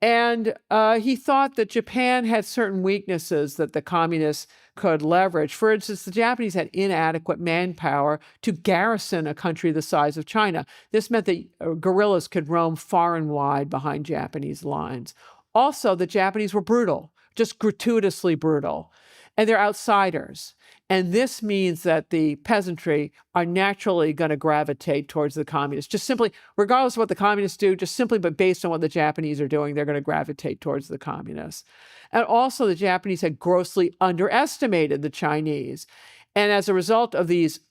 And he thought that Japan had certain weaknesses that the communists could leverage. For instance, the Japanese had inadequate manpower to garrison a country the size of China. This meant that guerrillas could roam far and wide behind Japanese lines. Also, the Japanese were brutal, just gratuitously brutal, and they're outsiders. And this means that the peasantry are naturally going to gravitate towards the communists. Just simply, regardless of what the communists do, just simply, but based on what the Japanese are doing, they're going to gravitate towards the communists. And also, the Japanese had grossly underestimated the Chinese. And as a result of these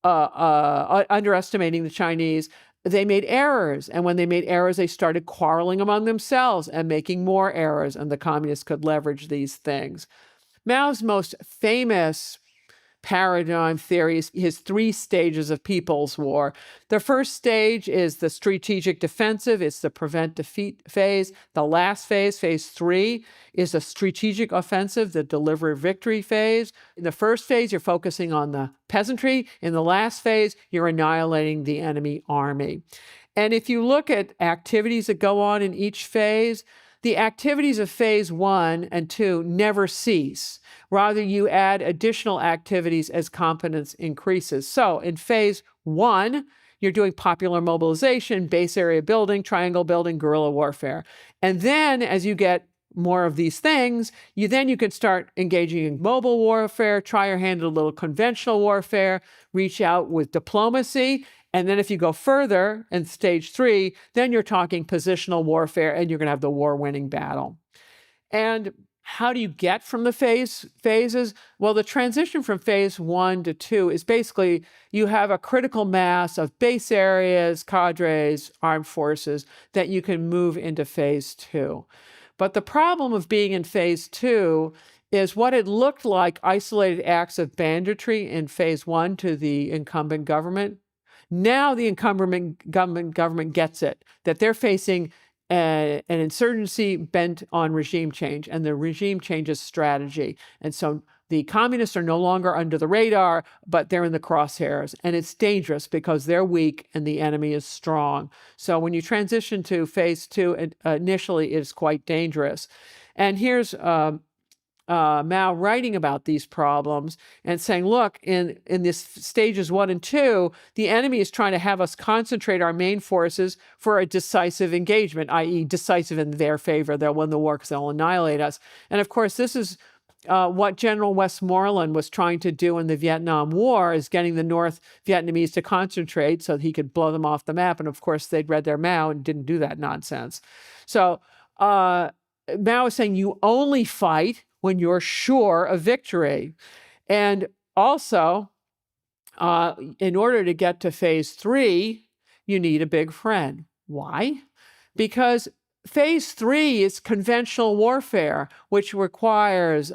underestimating the Chinese, they made errors. And when they made errors, they started quarreling among themselves and making more errors. And the communists could leverage these things. Mao's most famous paradigm theories, his 3 stages of People's War. The first stage is the strategic defensive. It's the prevent defeat phase. The last phase, phase 3, is a strategic offensive, the deliver victory phase. In the first phase, you're focusing on the peasantry. In the last phase, you're annihilating the enemy army. And if you look at activities that go on in each phase, the activities of phase 1 and 2 never cease. Rather, you add additional activities as competence increases. So in phase 1, you're doing popular mobilization, base area building, triangle building, guerrilla warfare. And then as you get more of these things, you can start engaging in mobile warfare, try your hand at a little conventional warfare, reach out with diplomacy. And then if you go further in stage 3, then you're talking positional warfare, and you're going to have the war-winning battle. And how do you get from the phases? Well, the transition from phase 1 to 2 is basically you have a critical mass of base areas, cadres, armed forces that you can move into phase 2. But the problem of being in phase 2 is what it looked like isolated acts of banditry in phase 1 to the incumbent government. Now the incumbent government gets it, that they're facing an insurgency bent on regime change, and the regime changes strategy. And so the communists are no longer under the radar, but they're in the crosshairs. And it's dangerous because they're weak and the enemy is strong. So when you transition to phase 2, initially it is quite dangerous. And here's Mao writing about these problems and saying, look, in this stages 1 and 2, the enemy is trying to have us concentrate our main forces for a decisive engagement, i.e. decisive in their favor. They'll win the war because they'll annihilate us. And of course, this is what General Westmoreland was trying to do in the Vietnam War, is getting the North Vietnamese to concentrate so that he could blow them off the map. And of course, they'd read their Mao and didn't do that nonsense. So Mao is saying you only fight when you're sure of victory. And also, in order to get to phase 3, you need a big friend. Why? Because phase 3 is conventional warfare, which requires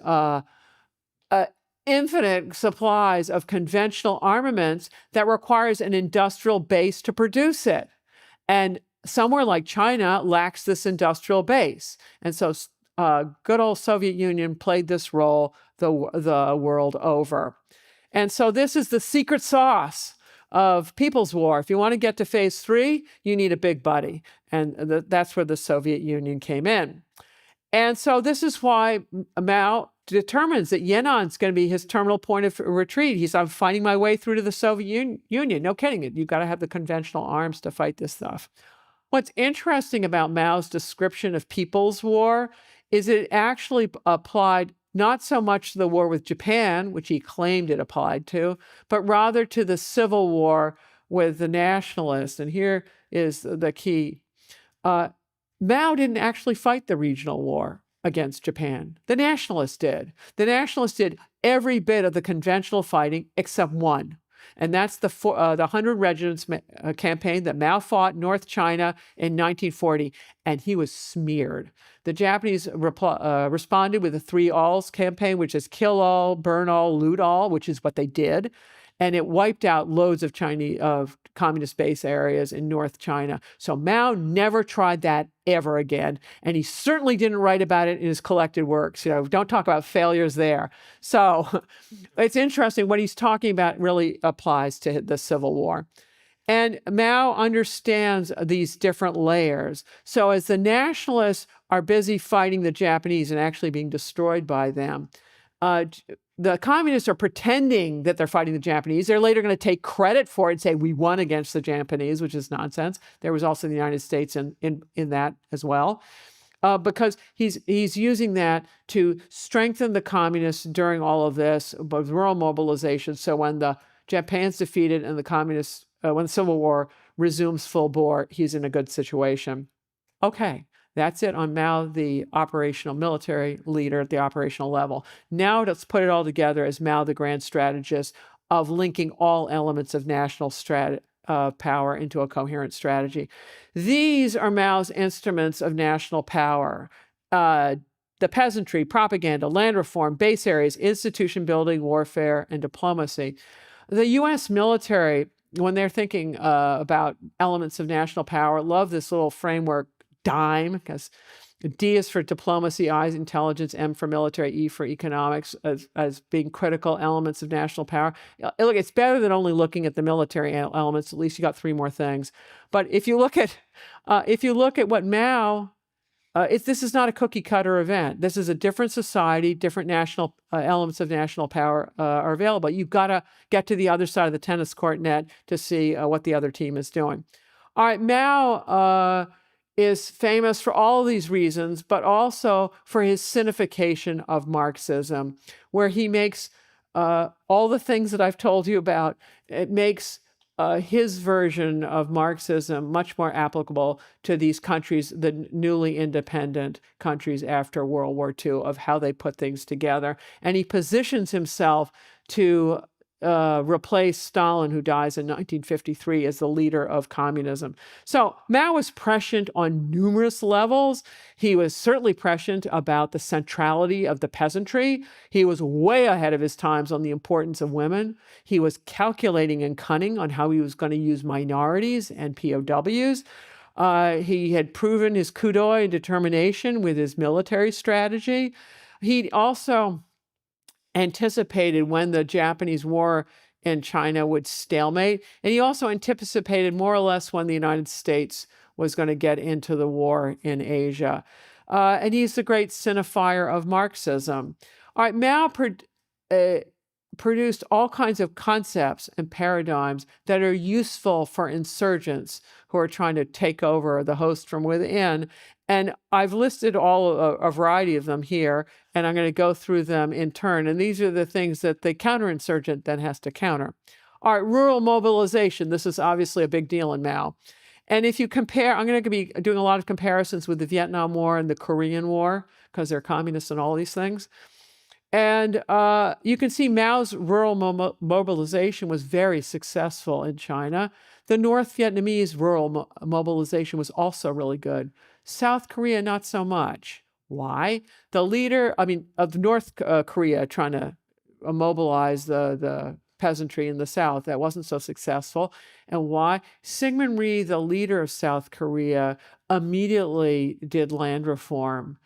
infinite supplies of conventional armaments that requires an industrial base to produce it. And somewhere like China lacks this industrial base. And so good old Soviet Union played this role the world over. And so this is the secret sauce of People's War. If you want to get to phase 3, you need a big buddy. And that's where the Soviet Union came in. And so this is why Mao determines that Yannan's going to be his terminal point of retreat. I'm fighting my way through to the Soviet Union. No kidding. You've got to have the conventional arms to fight this stuff. What's interesting about Mao's description of People's War is it actually applied not so much to the war with Japan, which he claimed it applied to, but rather to the civil war with the nationalists. And here is the key. Mao didn't actually fight the regional war against Japan. The nationalists did. The nationalists did every bit of the conventional fighting except one. And that's the 100 Regiments campaign that Mao fought in North China in 1940, and he was smeared. The Japanese responded with the 3 alls campaign, which is kill all, burn all, loot all, which is what they did. And it wiped out loads of communist base areas in North China. So Mao never tried that ever again. And he certainly didn't write about it in his collected works. Don't talk about failures there. So it's interesting. What he's talking about really applies to the Civil War. And Mao understands these different layers. So as the nationalists are busy fighting the Japanese and actually being destroyed by them, the communists are pretending that they're fighting the Japanese. They're later going to take credit for it and say, we won against the Japanese, which is nonsense. There was also the United States in that as well, because he's using that to strengthen the communists during all of this, both rural mobilization. So when the Japan's defeated and the communists, when the Civil War resumes full bore, he's in a good situation. Okay. That's it on Mao, the operational military leader at the operational level. Now let's put it all together as Mao, the grand strategist of linking all elements of national power into a coherent strategy. These are Mao's instruments of national power. the peasantry, propaganda, land reform, base areas, institution building, warfare, and diplomacy. The U.S. military, when they're thinking about elements of national power, love this little framework, DIME, because D is for diplomacy, I is intelligence, M for military, E for economics, as being critical elements of national power. Look, it's better than only looking at the military elements. At least you got three more things. But if you look at what Mao, this is not a cookie cutter event. This is a different society, different national elements of national power are available. You've got to get to the other side of the tennis court net to see what the other team is doing. All right, Mao is famous for all these reasons, but also for his sinification of Marxism, where he makes all the things that I've told you about. It makes his version of Marxism much more applicable to these countries, the newly independent countries after World War II, of how they put things together. And he positions himself to replace Stalin, who dies in 1953, as the leader of communism. So Mao was prescient on numerous levels. He was certainly prescient about the centrality of the peasantry. He was way ahead of his times on the importance of women. He was calculating and cunning on how he was going to use minorities and POWs. He had proven his coup d'oeil and determination with his military strategy. He also anticipated when the Japanese war in China would stalemate. And he also anticipated more or less when the United States was going to get into the war in Asia. And he's the great signifier of Marxism. All right, Mao produced all kinds of concepts and paradigms that are useful for insurgents who are trying to take over the host from within. And I've listed a variety of them here, and I'm going to go through them in turn. And these are the things that the counterinsurgent then has to counter. All right, rural mobilization. This is obviously a big deal in Mao. And if you compare, I'm going to be doing a lot of comparisons with the Vietnam War and the Korean War, because they're communists and all these things. And you can see Mao's rural mobilization was very successful in China. The North Vietnamese rural mobilization was also really good. South Korea, not so much. Why? The leader, of North Korea trying to mobilize the peasantry in the South, that wasn't so successful. And why? Syngman Rhee, the leader of South Korea, immediately did land reform.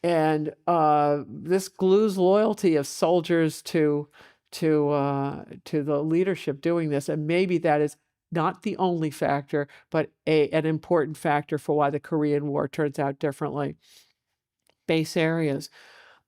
And this glues loyalty of soldiers to the leadership doing this. And maybe that is not the only factor, but an important factor for why the Korean War turns out differently. Base areas.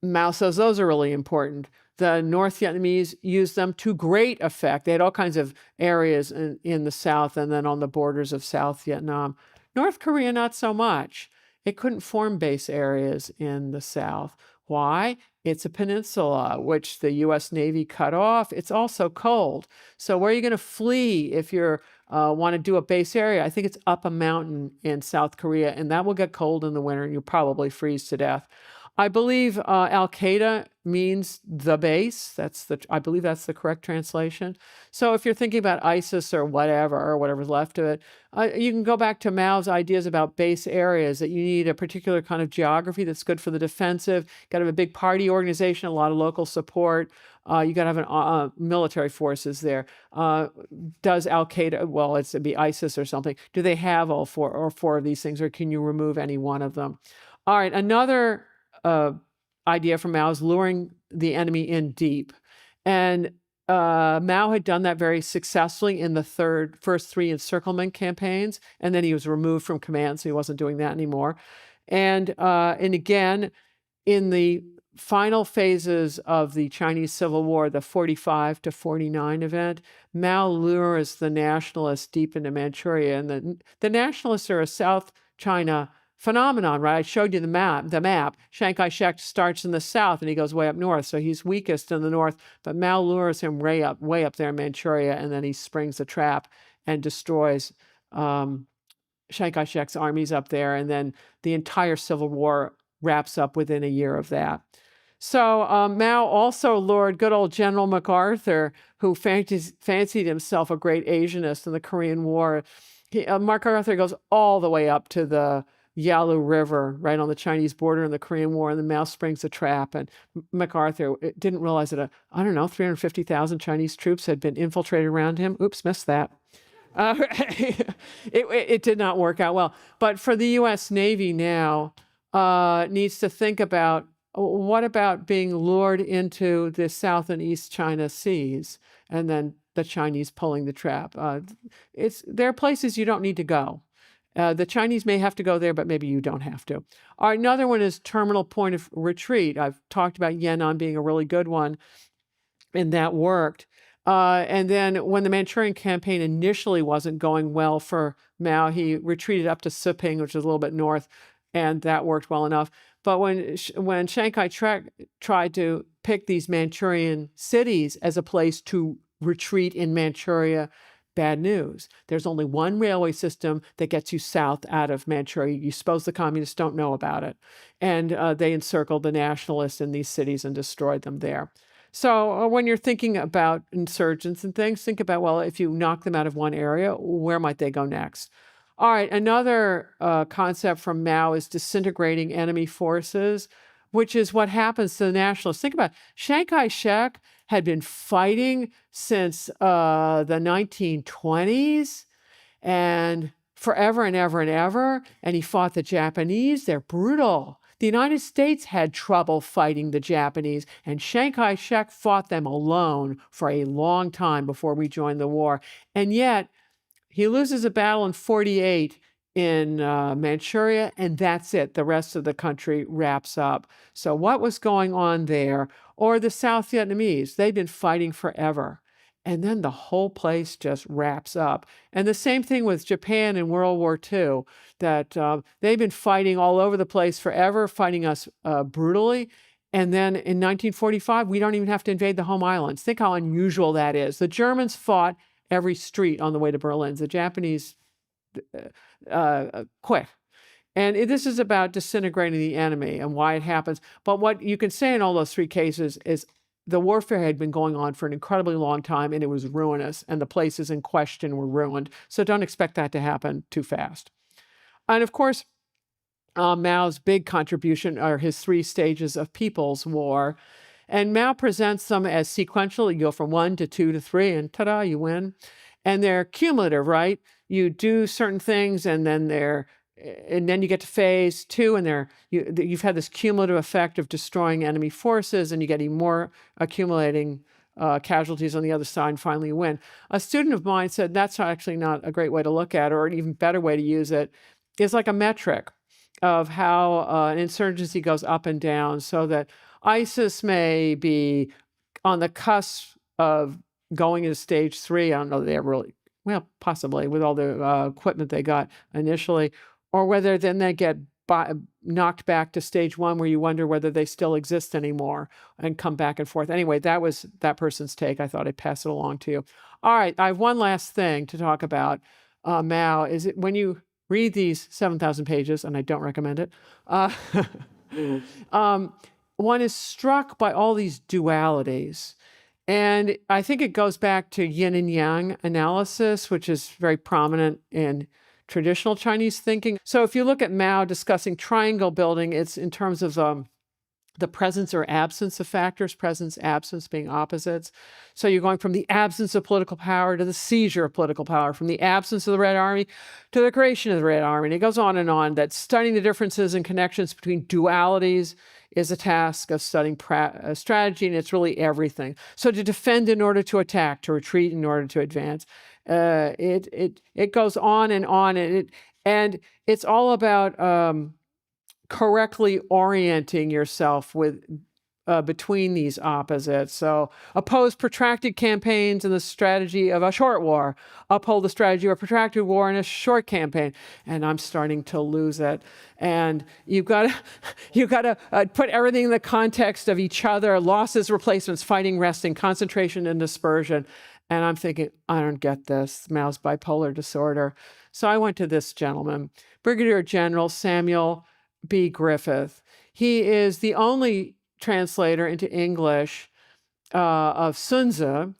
Mao says those are really important. The North Vietnamese used them to great effect. They had all kinds of areas in the South and then on the borders of South Vietnam. North Korea, not so much. It couldn't form base areas in the South. Why? It's a peninsula, which the U.S. Navy cut off. It's also cold. So where are you going to flee if you want to do a base area? I think it's up a mountain in South Korea, and that will get cold in the winter, and you'll probably freeze to death. I believe Al-Qaeda means the base. I believe that's the correct translation. So if you're thinking about ISIS or whatever's left of it, you can go back to Mao's ideas about base areas, that you need a particular kind of geography that's good for the defensive. You got to have a big party organization, a lot of local support. You got to have military forces there. Does Al-Qaeda, well, it'd be ISIS or something. Do they have all four of these things, or can you remove any one of them? All right, another idea from Mao is luring the enemy in deep. And Mao had done that very successfully in the first three encirclement campaigns, and then he was removed from command, so he wasn't doing that anymore. And again, in the final phases of the Chinese Civil War, the 45 to 49 event, Mao lures the nationalists deep into Manchuria. And the nationalists are a South China phenomenon, right? I showed you the map. Chiang Kai-shek starts in the south and he goes way up north. So he's weakest in the north, but Mao lures him way up there in Manchuria, and then he springs the trap and destroys Chiang Kai-shek's armies up there. And then the entire Civil War wraps up within a year of that. So Mao also lured good old General MacArthur, who fancied himself a great Asianist in the Korean War. MacArthur goes all the way up to the Yalu River, right on the Chinese border in the Korean War, and the Mao springs a trap. And MacArthur didn't realize that, 350,000 Chinese troops had been infiltrated around him. Oops, missed that. It did not work out well. But for the U.S. Navy now, needs to think about, what about being lured into the South and East China Seas, and then the Chinese pulling the trap. There are places you don't need to go. The Chinese may have to go there, but maybe you don't have to. All right, another one is terminal point of retreat. I've talked about Yan'an being a really good one, and that worked. And then when the Manchurian campaign initially wasn't going well for Mao, he retreated up to Siping, which is a little bit north, and that worked well enough. But when Chiang Kai-shek tried to pick these Manchurian cities as a place to retreat in Manchuria, bad news. There's only one railway system that gets you south out of Manchuria. You suppose the communists don't know about it. And they encircled the nationalists in these cities and destroyed them there. So when you're thinking about insurgents and things, think about, well, if you knock them out of one area, where might they go next? All right, another concept from Mao is disintegrating enemy forces, which is what happens to the nationalists. Think about it. Chiang Kai-shek had been fighting since the 1920s and forever and ever and ever, and he fought the Japanese. They're brutal. The United States had trouble fighting the Japanese, and Chiang Kai-shek fought them alone for a long time before we joined the war. And yet, he loses a battle in 1948 in Manchuria, and that's it. The rest of the country wraps up. So what was going on there? Or the South Vietnamese, they've been fighting forever. And then the whole place just wraps up. And the same thing with Japan in World War II, that they've been fighting all over the place forever, fighting us brutally. And then in 1945, we don't even have to invade the home islands. Think how unusual that is. The Germans fought every street on the way to Berlin. The Japanese quit. And this is about disintegrating the enemy and why it happens. But what you can say in all those three cases is the warfare had been going on for an incredibly long time, and it was ruinous, and the places in question were ruined. So don't expect that to happen too fast. And of course, Mao's big contribution are his 3 stages of People's War. And Mao presents them as sequential. You go from 1 to 2 to 3, and ta-da, you win. And they're cumulative, right? You do certain things, and then you get to phase 2, and you've had this cumulative effect of destroying enemy forces, and you get even more accumulating casualties on the other side, and finally you win. A student of mine said that's actually not a great way to look at it, or an even better way to use it is like a metric of how an insurgency goes up and down, so that ISIS may be on the cusp of going into stage 3. I don't know, they're really, well, possibly with all the equipment they got initially, or whether then they get knocked back to stage 1, where you wonder whether they still exist anymore, and come back and forth. Anyway, that was that person's take. I thought I'd pass it along to you. All right, I have one last thing to talk about Mao. Is it when you read these 7,000 pages, and I don't recommend it, one is struck by all these dualities. And I think it goes back to yin and yang analysis, which is very prominent in traditional Chinese thinking. So if you look at Mao discussing triangle building, it's in terms of the presence or absence of factors, presence, absence being opposites. So you're going from the absence of political power to the seizure of political power, from the absence of the Red Army to the creation of the Red Army. And it goes on, that studying the differences and connections between dualities is a task of studying strategy, and it's really everything. So to defend in order to attack, to retreat in order to advance, it goes on, and it's all about correctly orienting yourself with between these opposites. So oppose protracted campaigns in the strategy of a short war. Uphold the strategy of a protracted war in a short campaign. And I'm starting to lose it. And you've got to put everything in the context of each other: losses, replacements, fighting, resting, concentration, and dispersion. And I'm thinking, I don't get this. Mao's bipolar disorder. So I went to this gentleman, Brigadier General Samuel B. Griffith. He is the only translator into English of Sun Tzu,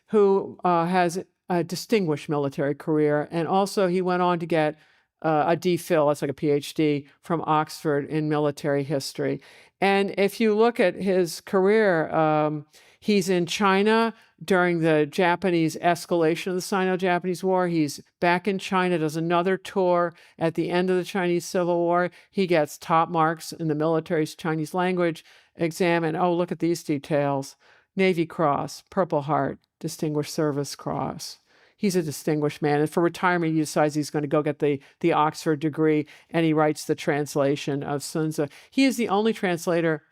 who has a distinguished military career. And also he went on to get a DPhil, that's like a PhD from Oxford in military history. And if you look at his career, he's in China during the Japanese escalation of the Sino-Japanese War. He's back in China, does another tour at the end of the Chinese Civil War. He gets top marks in the military's Chinese language exam. And oh, look at these details. Navy Cross, Purple Heart, Distinguished Service Cross. He's a distinguished man. And for retirement, he decides he's going to go get the Oxford degree, and he writes the translation of Sun Tzu. He is the only translator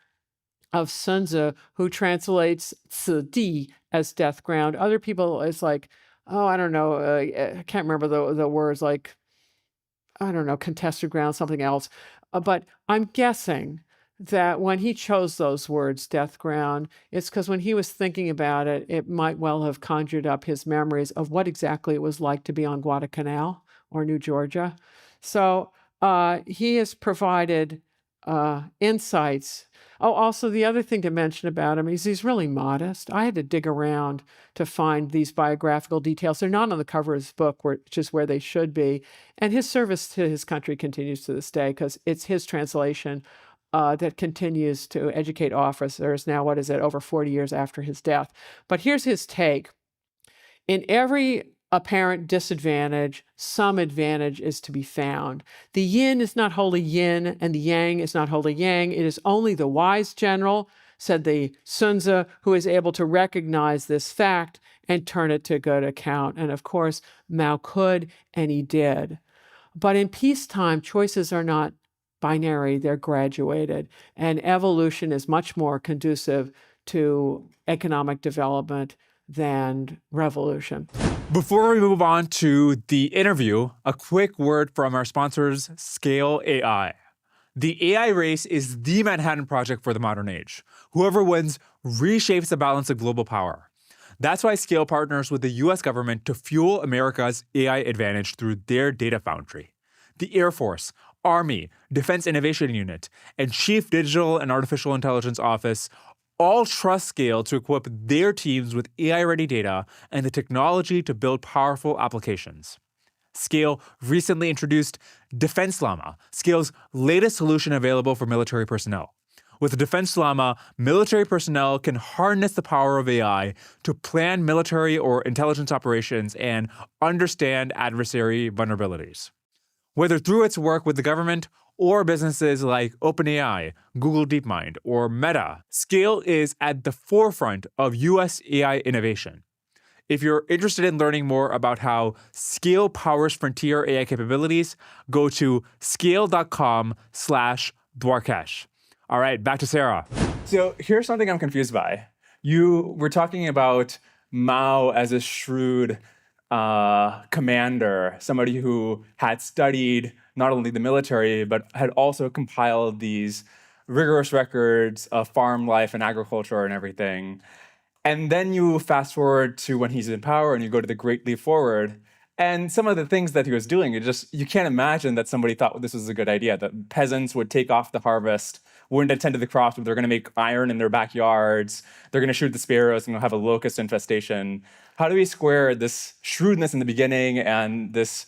of Sun Tzu who translates 此地 as death ground. Other people, it's like, oh, I don't know, I can't remember the words, like, I don't know, contested ground, something else. But I'm guessing that when he chose those words, death ground, it's because when he was thinking about it, it might well have conjured up his memories of what exactly it was like to be on Guadalcanal or New Georgia. So he has provided insights. Oh, also the other thing to mention about him is he's really modest. I had to dig around to find these biographical details. They're not on the cover of his book, which is where they should be. And his service to his country continues to this day because it's his translation that continues to educate officers now, what is it, over 40 years after his death. But here's his take. In every apparent disadvantage, some advantage is to be found. The yin is not wholly yin, and the yang is not wholly yang. It is only the wise general, said the Sun Tzu, who is able to recognize this fact and turn it to good account. And of course, Mao could, and he did. But in peacetime, choices are not binary, they're graduated. And evolution is much more conducive to economic development than revolution. Before we move on to the interview, a quick word from our sponsors, Scale AI. The AI race is the Manhattan Project for the modern age. Whoever wins reshapes the balance of global power. That's why Scale partners with the US government to fuel America's AI advantage through their data foundry. The Air Force, Army, Defense Innovation Unit, and Chief Digital and Artificial Intelligence Office all trust Scale to equip their teams with AI-ready data and the technology to build powerful applications. Scale recently introduced Defense Llama, Scale's latest solution available for military personnel. With Defense Llama, military personnel can harness the power of AI to plan military or intelligence operations and understand adversary vulnerabilities. Whether through its work with the government or businesses like OpenAI, Google DeepMind, or Meta, Scale is at the forefront of US AI innovation. If you're interested in learning more about how Scale powers frontier AI capabilities, go to scale.com/Dwarkesh. All right, back to Sarah. So here's something I'm confused by. You were talking about Mao as a shrewd commander, somebody who had studied not only the military, but had also compiled these rigorous records of farm life and agriculture and everything. And then you fast forward to when he's in power and you go to the Great Leap Forward. And some of the things that he was doing, you can't imagine that somebody thought this was a good idea, that peasants would take off the harvest, wouldn't attend to the crops, but they're going to make iron in their backyards. They're going to shoot the sparrows and they'll have a locust infestation. How do we square this shrewdness in the beginning and this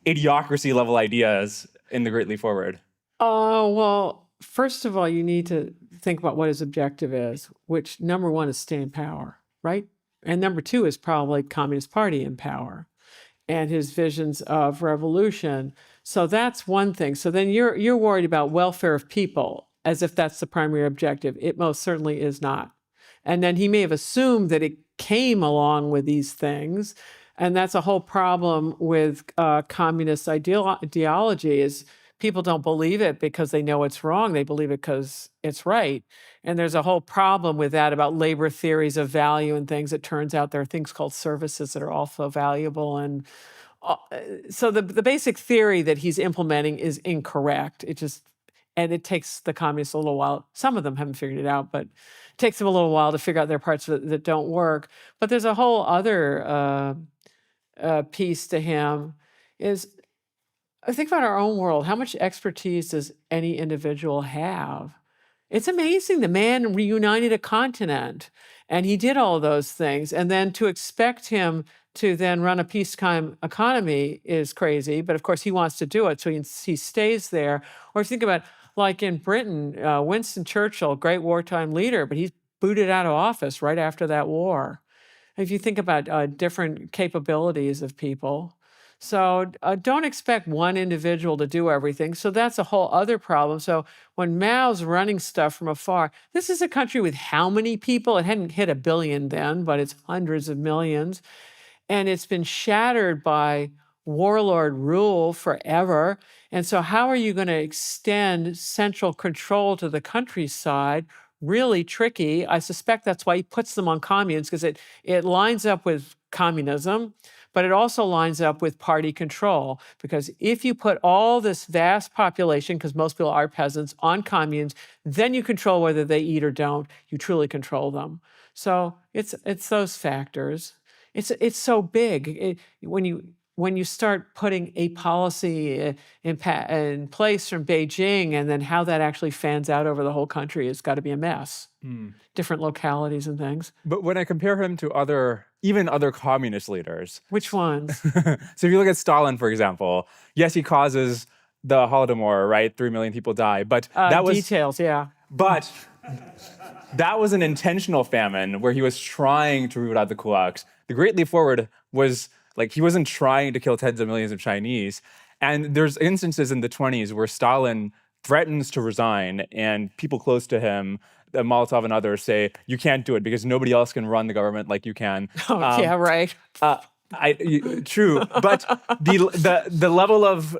idiocracy level ideas in the Great Leap Forward? Well, first of all, you need to think about what his objective is, which number one is stay in power, right? And number two is probably Communist Party in power and his visions of revolution. So that's one thing. So then you're worried about welfare of people as if that's the primary objective. It most certainly is not. And then he may have assumed that it came along with these things. And that's a whole problem with communist ideology is people don't believe it because they know it's wrong. They believe it because it's right. And there's a whole problem with that about labor theories of value and things. It turns out there are things called services that are also valuable. And so the basic theory that he's implementing is incorrect. And it takes the communists a little while. Some of them haven't figured it out, but it takes them a little while to figure out their parts that don't work. But there's a whole other piece to him is, think about our own world. How much expertise does any individual have? It's amazing. The man reunited a continent and he did all those things. And then to expect him to then run a peacetime economy is crazy. But of course, he wants to do it, so he stays there. Or if you think about, like in Britain, Winston Churchill, great wartime leader, but he's booted out of office right after that war. If you think about different capabilities of people. So don't expect one individual to do everything. So that's a whole other problem. So when Mao's running stuff from afar, this is a country with how many people? It hadn't hit 1 billion then, but it's hundreds of millions. And it's been shattered by warlord rule forever. And so how are you going to extend central control to the countryside? Really tricky. I suspect that's why he puts them on communes, because it lines up with communism, but it also lines up with party control. Because if you put all this vast population, because most people are peasants, on communes, then you control whether they eat or don't. You truly control them. So it's those factors. It's so big. When you start putting a policy in place from Beijing, and then how that actually fans out over the whole country, it's got to be a mess. Different localities and things. But when I compare him to even other communist leaders. Which ones? So if you look at Stalin, for example, yes, he causes the Holodomor, right? 3 million people die, but that was details, yeah. But that was an intentional famine where he was trying to root out the kulaks. The Great Leap Forward was like, he wasn't trying to kill tens of millions of Chinese. And there's instances in the 1920s where Stalin threatens to resign, and people close to him, Molotov and others, say, you can't do it because nobody else can run the government like you can. Oh, yeah, right. True, but the level of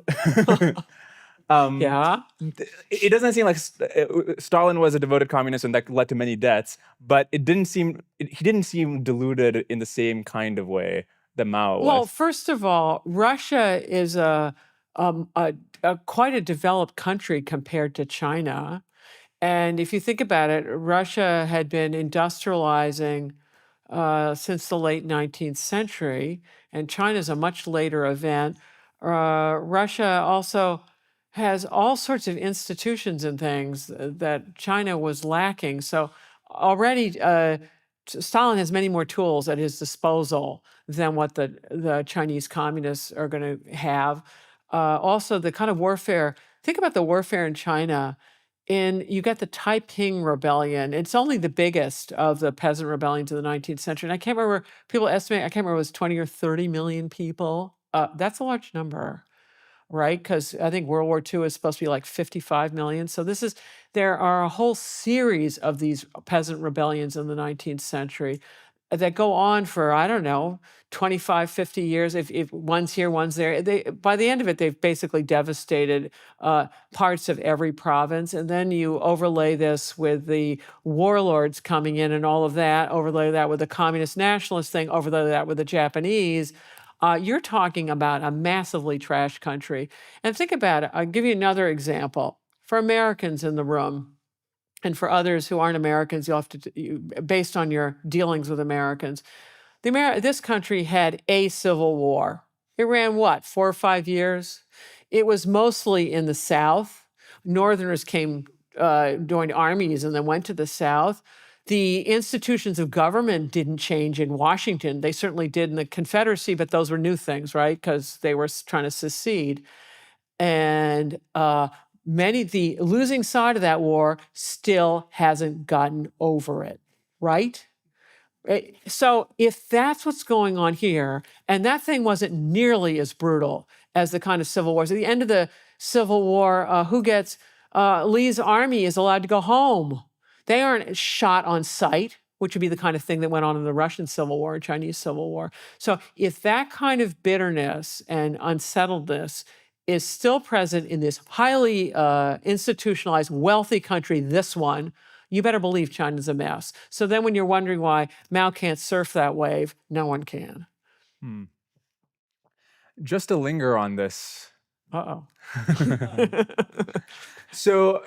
yeah, it doesn't seem like Stalin was a devoted communist, and that led to many deaths. But he didn't seem deluded in the same kind of way that Mao was. Well, first of all, Russia is quite a developed country compared to China. And if you think about it, Russia had been industrializing since the late 19th century, and China's a much later event. Russia also has all sorts of institutions and things that China was lacking. So already Stalin has many more tools at his disposal than what the Chinese communists are going to have. Also, the kind of warfare, think about the warfare in China. You got the Taiping Rebellion. It's only the biggest of the peasant rebellions of the 19th century. And I can't remember, people estimate, I can't remember, it was 20 or 30 million people. That's a large number, right? Because I think World War II is supposed to be like 55 million. So there are a whole series of these peasant rebellions in the 19th century that go on for, I don't know, 25, 50 years. If one's here, one's there. By the end of it, they've basically devastated parts of every province. And then you overlay this with the warlords coming in and all of that, overlay that with the communist nationalist thing, overlay that with the Japanese. You're talking about a massively trashed country. And think about it. I'll give you another example. For Americans in the room, and for others who aren't Americans, you'll have to, based on your dealings with Americans, this country had a civil war. It ran what, 4 or 5 years? It was mostly in the South. Northerners joined armies and then went to the South. The institutions of government didn't change in Washington. They certainly did in the Confederacy, but those were new things, right? Because they were trying to secede. And the losing side of that war still hasn't gotten over it, right? So if that's what's going on here, and that thing wasn't nearly as brutal as the kind of civil wars. At the end of the Civil War, Lee's army is allowed to go home. They aren't shot on sight, which would be the kind of thing that went on in the Russian Civil War and Chinese Civil War. So if that kind of bitterness and unsettledness is still present in this highly institutionalized, wealthy country, this one, you better believe China's a mess. So then when you're wondering why Mao can't surf that wave, no one can. Just to linger on this. Uh-oh. So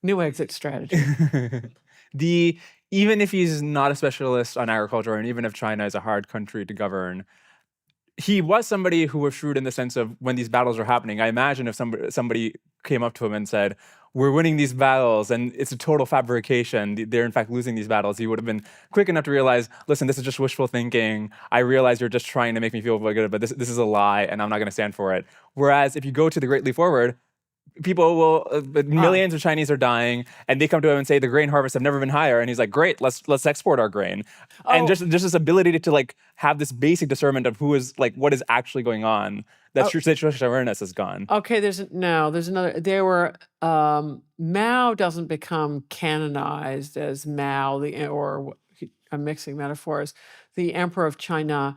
new exit strategy. Even if he's not a specialist on agriculture, and even if China is a hard country to govern, he was somebody who was shrewd in the sense of when these battles are happening. I imagine if somebody came up to him and said, "We're winning these battles, and it's a total fabrication. They're in fact losing these battles," he would have been quick enough to realize, listen, this is just wishful thinking. I realize you're just trying to make me feel good, but this is a lie, and I'm not going to stand for it. Whereas if you go to the Great Leap Forward, people will, millions of Chinese are dying, and they come to him and say the grain harvests have never been higher, and he's like, great, let's export our grain. And just this ability to like have this basic discernment of who is like what is actually going on. That situational awareness is gone. Okay, there's another. Mao doesn't become canonized as Mao, I'm mixing metaphors, the emperor of China,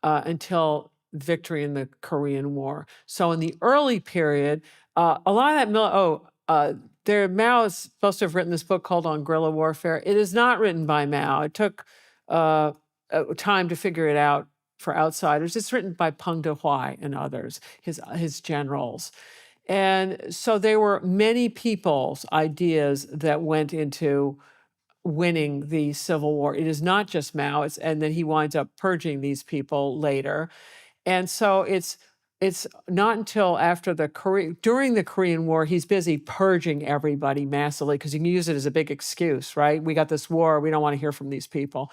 until victory in the Korean War. So in the early period, a lot of that, Mao is supposed to have written this book called On Guerrilla Warfare. It is not written by Mao. It took time to figure it out for outsiders. It's written by Peng Dehuai and others, his generals. And so there were many people's ideas that went into winning the Civil War. It is not just Mao, and then he winds up purging these people later. And so it's not until during the Korean War, he's busy purging everybody massively because he can use it as a big excuse, right? We got this war, we don't want to hear from these people.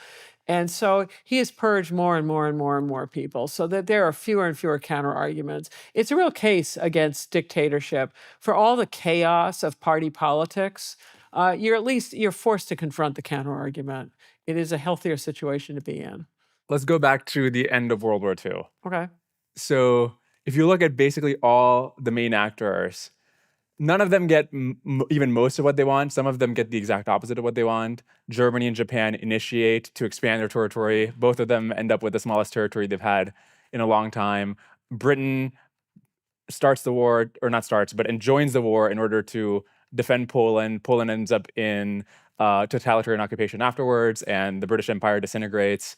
And so he has purged more and more and more and more people so that there are fewer and fewer counter arguments. It's a real case against dictatorship. For all the chaos of party politics, you're forced to confront the counter argument. It is a healthier situation to be in. Let's go back to the end of World War II. Okay. So if you look at basically all the main actors, none of them get even most of what they want. Some of them get the exact opposite of what they want. Germany and Japan initiate to expand their territory. Both of them end up with the smallest territory they've had in a long time. Britain starts the war, or not starts, but joins the war in order to defend Poland. Poland ends up in totalitarian occupation afterwards, and the British Empire disintegrates.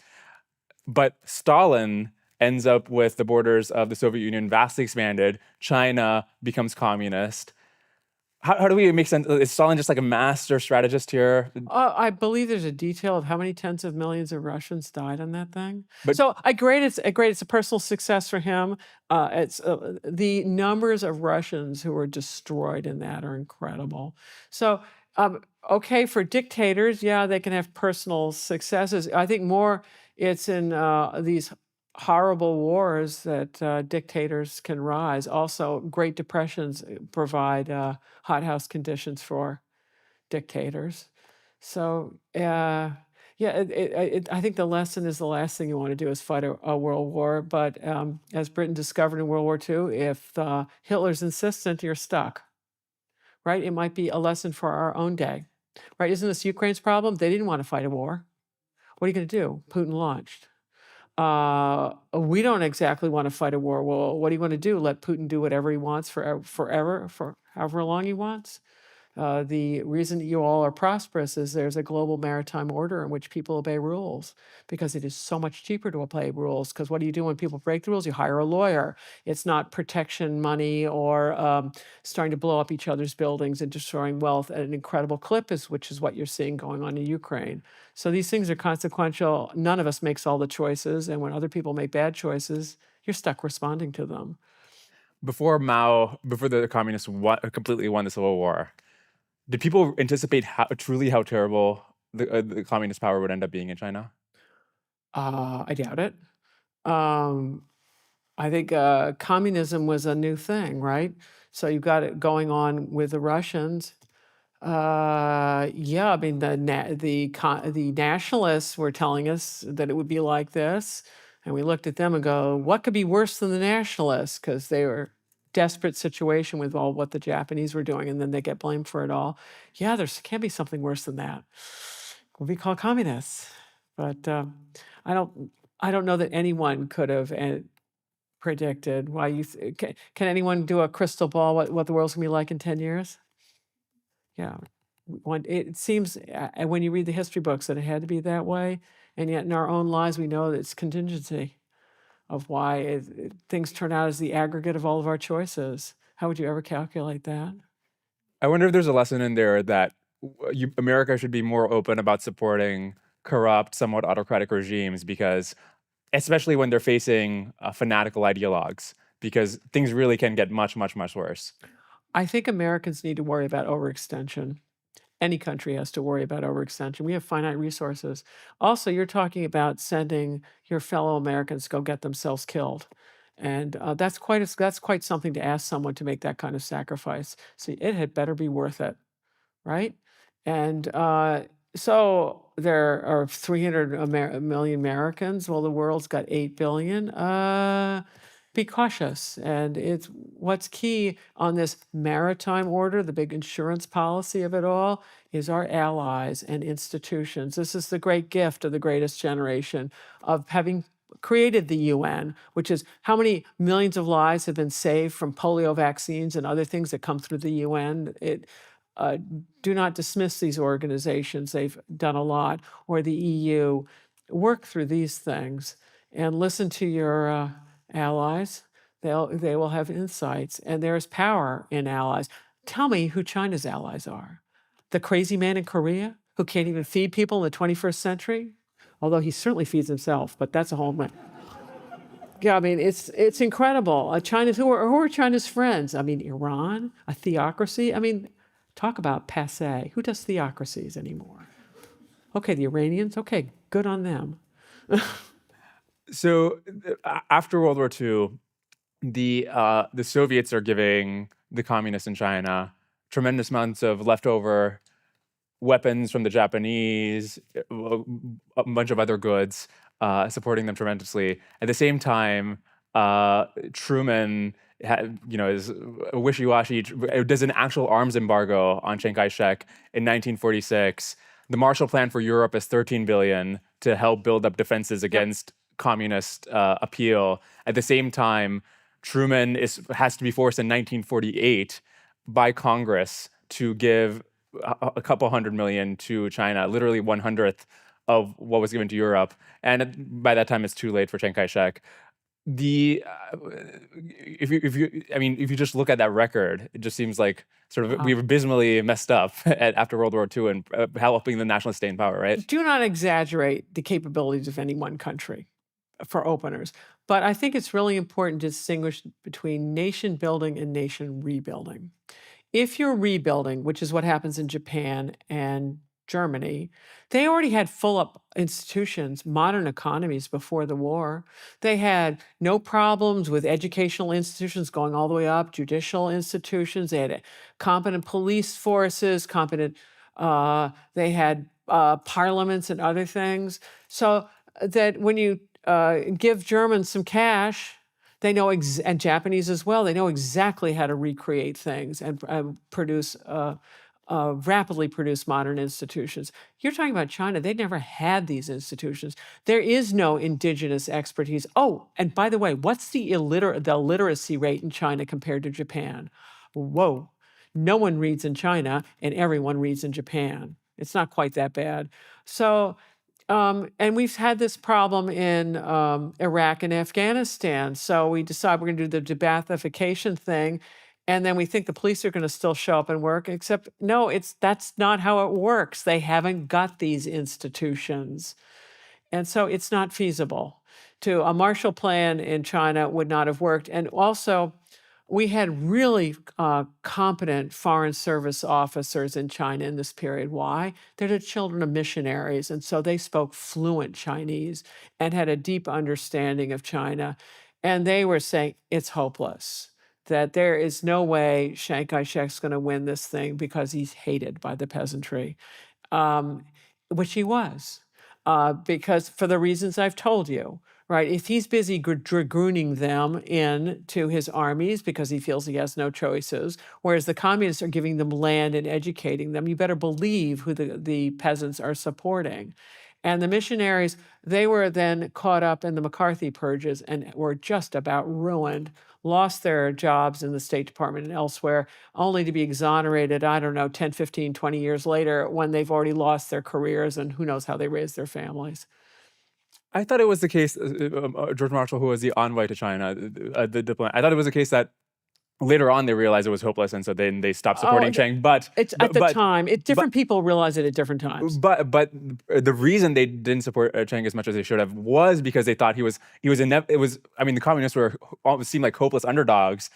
But Stalin ends up with the borders of the Soviet Union vastly expanded. China becomes communist. How do we make sense? Is Stalin just like a master strategist here? I believe there's a detail of how many tens of millions of Russians died on that thing. So I grade it's a personal success for him. It's the numbers of Russians who were destroyed in that are incredible. So okay, for dictators, yeah, they can have personal successes. I think more it's in these horrible wars that dictators can rise. Also, Great Depressions provide hothouse conditions for dictators. So, I think the lesson is the last thing you want to do is fight a world war. But as Britain discovered in World War II, if Hitler's insistent, you're stuck, right? It might be a lesson for our own day, right? Isn't this Ukraine's problem? They didn't want to fight a war. What are you going to do? Putin launched. We don't exactly want to fight a war. Well, what do you want to do? Let Putin do whatever he wants forever, for however long he wants? The reason that you all are prosperous is there's a global maritime order in which people obey rules because it is so much cheaper to obey rules. Because what do you do when people break the rules? You hire a lawyer. It's not protection money or starting to blow up each other's buildings and destroying wealth at an incredible clip, which is what you're seeing going on in Ukraine. So these things are consequential. None of us makes all the choices. And when other people make bad choices, you're stuck responding to them. Before the communists completely won the Civil War, did people anticipate how terrible the communist power would end up being in China? I doubt it. I think communism was a new thing, right? So you've got it going on with the Russians. Yeah, I mean the nationalists were telling us that it would be like this, and we looked at them and go, what could be worse than the nationalists? Because they were desperate situation with all what the Japanese were doing, and then they get blamed for it all. Yeah, there can't be something worse than that. We'll be called communists. But I don't know that anyone could have predicted why can anyone do a crystal ball what the world's gonna be like in 10 years? Yeah. It seems when you read the history books that it had to be that way, and yet in our own lives we know that it's contingency of why things turn out as the aggregate of all of our choices. How would you ever calculate that? I wonder if there's a lesson in there that America should be more open about supporting corrupt, somewhat autocratic regimes, because especially when they're facing fanatical ideologues, because things really can get much, much, much worse. I think Americans need to worry about overextension. Any country has to worry about overextension. We have finite resources. Also, you're talking about sending your fellow Americans to go get themselves killed. And that's quite something to ask someone to make that kind of sacrifice. See, it had better be worth it, right? And so there are 300 million Americans. Well, the world's got 8 billion. Be cautious. And it's what's key on this maritime order, the big insurance policy of it all, is our allies and institutions. This is the great gift of the greatest generation of having created the UN, which is how many millions of lives have been saved from polio vaccines and other things that come through the UN. Do not dismiss these organizations. They've done a lot, or the EU. Work through these things and listen to your allies. They will have insights, and there's power in allies. Tell me who China's allies are. The crazy man in Korea who can't even feed people in the 21st century? Although he certainly feeds himself, but that's a whole matter. Yeah, I mean, it's incredible. Who are China's friends? I mean, Iran, a theocracy. I mean, talk about passé. Who does theocracies anymore? Okay, the Iranians. Okay, good on them. So after World War II, the Soviets are giving the communists in China tremendous amounts of leftover weapons from the Japanese, a bunch of other goods, supporting them tremendously. At the same time, Truman is wishy-washy, does an actual arms embargo on Chiang Kai-shek in 1946. The Marshall Plan for Europe is $13 billion to help build up defenses against communist appeal. At the same time, Truman has to be forced in 1948 by Congress to give a couple $100 million to China, literally 1/100th of what was given to Europe. And by that time, it's too late for Chiang Kai-shek. If you just look at that record, it just seems like sort of we've abysmally messed up after World War II and helping the nationalists stay in power, right? Do not exaggerate the capabilities of any one country for openers. But I think it's really important to distinguish between nation building and nation rebuilding. If you're rebuilding, which is what happens in Japan and Germany, they already had full up institutions, modern economies before the war. They had no problems with educational institutions going all the way up, judicial institutions. They had competent police forces, they had parliaments and other things. So that when you give Germans some cash, they know, and Japanese as well, they know exactly how to recreate things and rapidly produce modern institutions. You're talking about China. They never had these institutions. There is no indigenous expertise. Oh, and by the way, what's the literacy rate in China compared to Japan? Whoa. No one reads in China and everyone reads in Japan. It's not quite that bad. So, and we've had this problem in Iraq and Afghanistan. So we decide we're going to do the de-Baathification thing, and then we think the police are going to still show up and work. Except no, that's not how it works. They haven't got these institutions, and so it's not feasible. A Marshall Plan in China would not have worked, and also we had really competent foreign service officers in China in this period. Why? They're the children of missionaries, and so they spoke fluent Chinese and had a deep understanding of China. And they were saying it's hopeless, that there is no way Chiang Kai-shek's going to win this thing because he's hated by the peasantry, which he was, because for the reasons I've told you. Right, if he's busy dragooning them into his armies because he feels he has no choices, whereas the communists are giving them land and educating them, you better believe who the peasants are supporting. And the missionaries, they were then caught up in the McCarthy purges and were just about ruined, lost their jobs in the State Department and elsewhere, only to be exonerated, 10, 15, 20 years later when they've already lost their careers and who knows how they raised their families. I thought it was the case, George Marshall, who was the envoy to China, the diplomat. I thought it was the case that later on they realized it was hopeless, and so then they stopped supporting Chiang. But it's at the time, different people realize it at different times. But the reason they didn't support Chiang as much as they should have was because they thought he was the communists seemed like hopeless underdogs.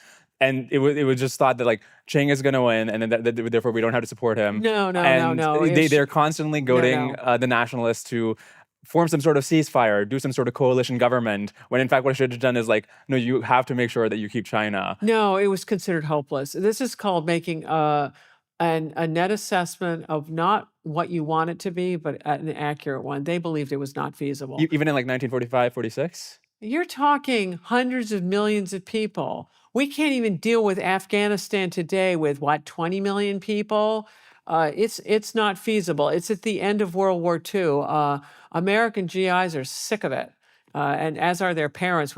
and it was just thought that like Chang is going to win, and then therefore we don't have to support him. No, no, no, And no. they're constantly goading no. the nationalists to form some sort of ceasefire, do some sort of coalition government. When in fact, what I should have done is like, no, you have to make sure that you keep China. No, it was considered hopeless. This is called making a net assessment of not what you want it to be, but an accurate one. They believed it was not feasible. Even in like 1945, 46. You're talking hundreds of millions of people. We can't even deal with Afghanistan today with what, 20 million people? It's not feasible. It's at the end of World War II. American GIs are sick of it, and as are their parents,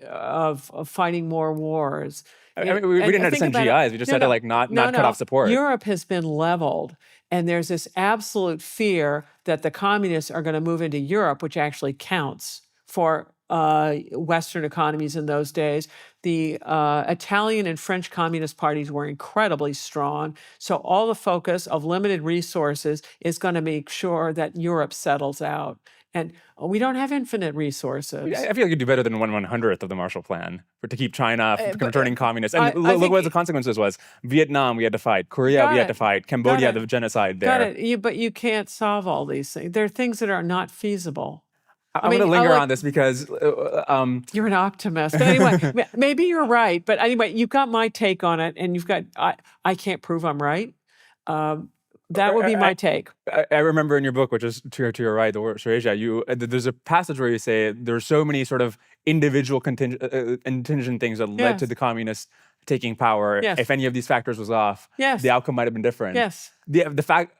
of fighting more wars. I mean, we didn't have to send GIs. We just had to like not cut off support. Europe has been leveled, and there's this absolute fear that the communists are going to move into Europe, which actually counts for Western economies in those days. The Italian and French communist parties were incredibly strong. So all the focus of limited resources is going to make sure that Europe settles out. And we don't have infinite resources. I feel like you'd do better than 1/100th of the Marshall Plan to keep China from turning communist. And I look think what the consequences was. Vietnam, we had to fight. Korea, we had to fight. Cambodia, the genocide there. Got it. But you can't solve all these things. There are things that are not feasible. I'm going to linger on this because you're an optimist. But anyway, maybe you're right. But anyway, you've got my take on it, and I can't prove I'm right. That would be my take. I remember in your book, which is to your right, the Word for Asia, there's a passage where you say there's so many sort of individual contingent things that led to the communists taking power. Yes. If any of these factors was off, the outcome might have been different. Yes. The fact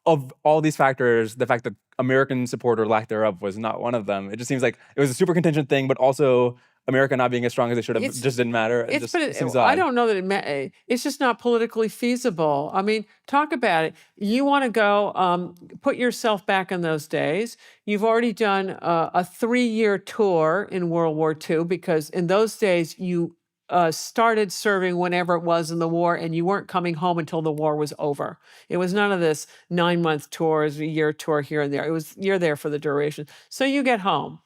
of all these factors, the fact that American support or lack thereof was not one of them. It just seems like it was a super contingent thing, but also America not being as strong as they should have just didn't matter. It seems odd. I don't know that it's just not politically feasible. I mean, talk about it. You want to go put yourself back in those days. You've already done a 3-year tour in World War II, because in those days you started serving whenever it was in the war, and you weren't coming home until the war was over. It was none of this 9-month tours, a year tour here and there. It was, you're there for the duration. So you get home,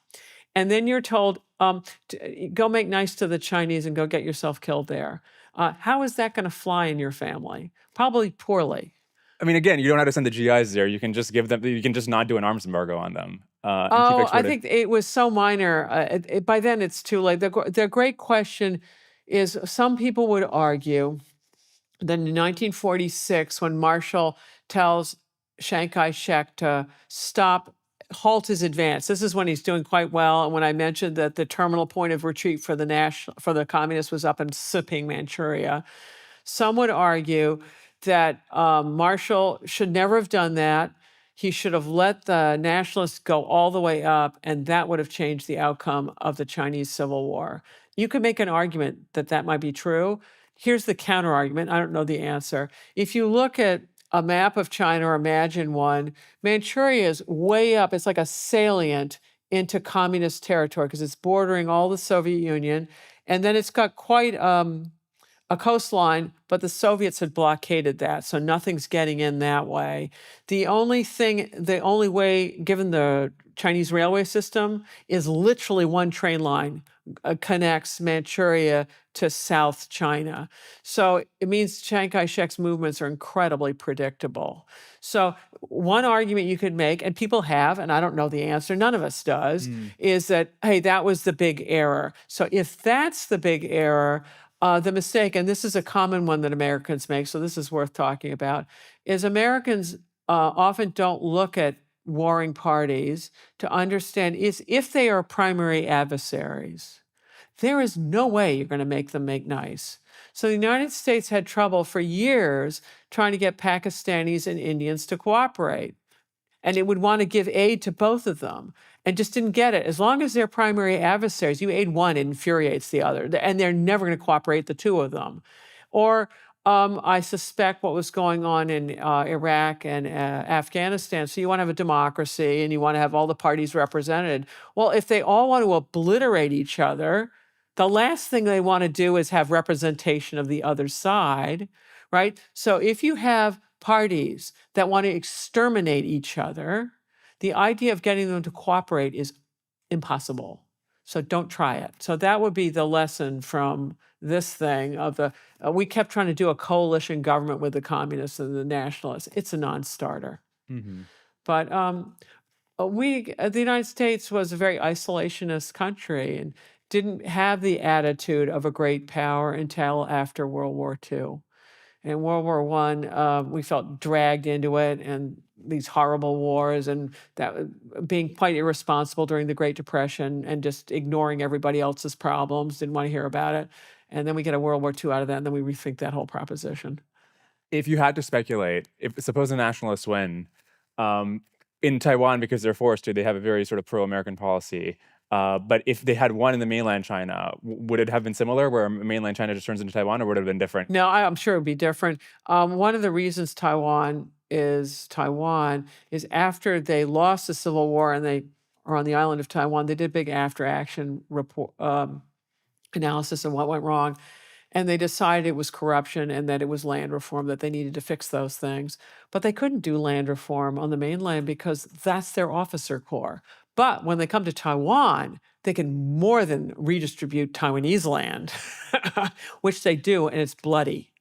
and then you're told, go make nice to the Chinese and go get yourself killed there. How is that going to fly in your family? Probably poorly. I mean, again, you don't have to send the GIs there. You can just give them. You can just not do an arms embargo on them. I think it was so minor. By then, it's too late. The great question is, some people would argue that in 1946, when Marshall tells Chiang Kai-shek to halt his advance. This is when he's doing quite well. And when I mentioned that the terminal point of retreat for the communists was up in Siping, Manchuria, some would argue that Marshall should never have done that. He should have let the nationalists go all the way up, and that would have changed the outcome of the Chinese Civil War. You could make an argument that that might be true. Here's the counter argument. I don't know the answer. If you look at a map of China, or imagine one, Manchuria is way up. It's like a salient into communist territory because it's bordering all the Soviet Union. And then it's got quite a coastline, but the Soviets had blockaded that, so nothing's getting in that way. The only way, given the Chinese railway system, is literally one train line connects Manchuria to South China. So it means Chiang Kai-shek's movements are incredibly predictable. So one argument you could make, and people have, and I don't know the answer, none of us does, is that, hey, that was the big error. So if that's the big error, the mistake, and this is a common one that Americans make, so this is worth talking about, is Americans often don't look at warring parties to understand if they are primary adversaries, there is no way you're going to make them make nice. So the United States had trouble for years trying to get Pakistanis and Indians to cooperate. And it would want to give aid to both of them and just didn't get it. As long as they're primary adversaries, you aid one, it infuriates the other. And they're never going to cooperate, the two of them. Or I suspect what was going on in Iraq and Afghanistan. So you want to have a democracy and you want to have all the parties represented. Well, if they all want to obliterate each other, the last thing they want to do is have representation of the other side, right? So if you have parties that want to exterminate each other, the idea of getting them to cooperate is impossible. So don't try it. So that would be the lesson from this thing of the we kept trying to do a coalition government with the communists and the nationalists. It's a non-starter. Hmm. But the United States was a very isolationist country and didn't have the attitude of a great power until after World War II. In World War One, we felt dragged into it and these horrible wars, and that being quite irresponsible during the Great Depression and just ignoring everybody else's problems, didn't want to hear about it. And then we get a World War II out of that, and then we rethink that whole proposition. If you had to speculate, if suppose the nationalists win, um, in Taiwan, because they're forced to, they have a very sort of pro-American policy. But if they had won in the mainland China, would it have been similar, where mainland China just turns into Taiwan, or would it have been different? No, I'm sure it would be different. One of the reasons Taiwan is after they lost the Civil War and they are on the island of Taiwan, they did big after action report analysis of what went wrong. And they decided it was corruption and that it was land reform, that they needed to fix those things. But they couldn't do land reform on the mainland because that's their officer corps. But when they come to Taiwan, they can more than redistribute Taiwanese land, which they do, and it's bloody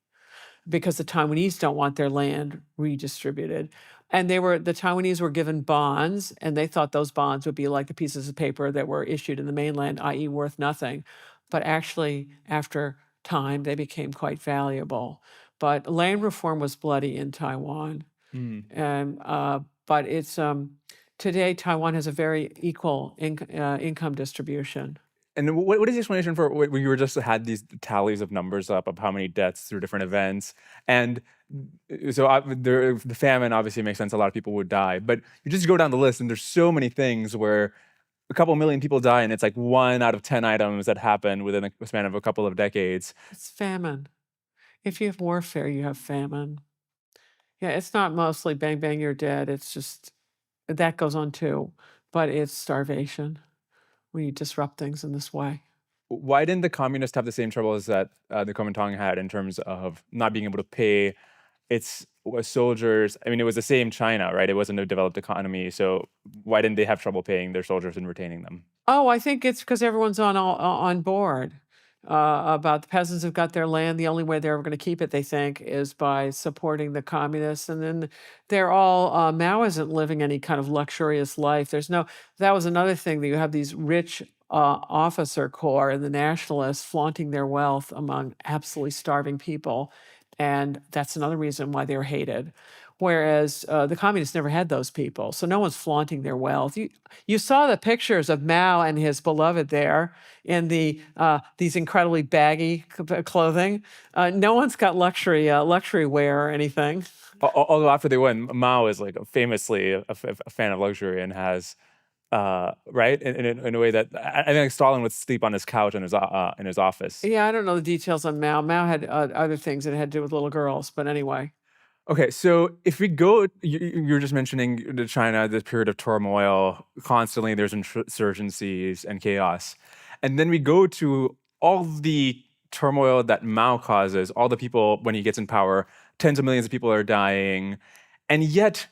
because the Taiwanese don't want their land redistributed. And the Taiwanese were given bonds, and they thought those bonds would be like the pieces of paper that were issued in the mainland, i.e., worth nothing. But actually, after time, they became quite valuable. But land reform was bloody in Taiwan. Mm. And but it's today Taiwan has a very equal income distribution. And what is the explanation for when you were just had these tallies of numbers up of how many deaths through different events? And so the famine obviously makes sense. A lot of people would die, but you just go down the list, and there's so many things where a couple million people die, and it's like 1 out of 10 items that happen within a span of a couple of decades. It's famine. If you have warfare, you have famine. Yeah, it's not mostly bang bang you're dead. It's just that goes on too, but it's starvation when you disrupt things in this way. Why didn't the communists have the same troubles that the Kuomintang had in terms of not being able to pay its soldiers? I mean, it was the same China, right? It wasn't a developed economy, so why didn't they have trouble paying their soldiers and retaining them? Oh, I think it's because everyone's on board about the peasants have got their land. The only way they're ever going to keep it, they think, is by supporting the communists. And then they're all Mao isn't living any kind of luxurious life. There's no. That was another thing that you have these rich officer corps and the nationalists flaunting their wealth among absolutely starving people, and that's another reason why they're hated. Whereas the communists never had those people, so no one's flaunting their wealth. You saw the pictures of Mao and his beloved there in these incredibly baggy clothing. No one's got luxury wear or anything. Although after they win, Mao is like famously a fan of luxury and has, right, in a way that I think Stalin would sleep on his couch in his office. Yeah, I don't know the details on Mao. Mao had other things that had to do with little girls, but anyway. Okay, so if we go, you were just mentioning the China, this period of turmoil, constantly there's insurgencies and chaos. And then we go to all the turmoil that Mao causes, all the people, when he gets in power, tens of millions of people are dying. And yet,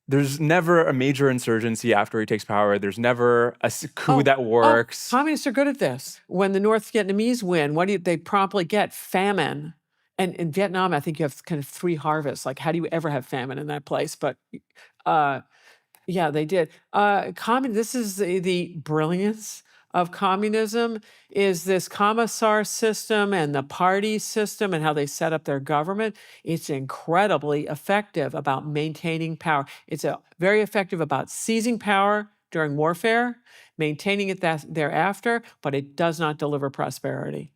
there's never a major insurgency after he takes power. There's never a coup that works. Communists are good at this. When the North Vietnamese win, what do they promptly get? Famine. And in Vietnam, I think you have kind of 3 harvests. Like, how do you ever have famine in that place? But yeah, they did. This is the brilliance of communism is this commissar system and the party system and how they set up their government. It's incredibly effective about maintaining power. It's very effective about seizing power during warfare, maintaining it thereafter, but it does not deliver prosperity.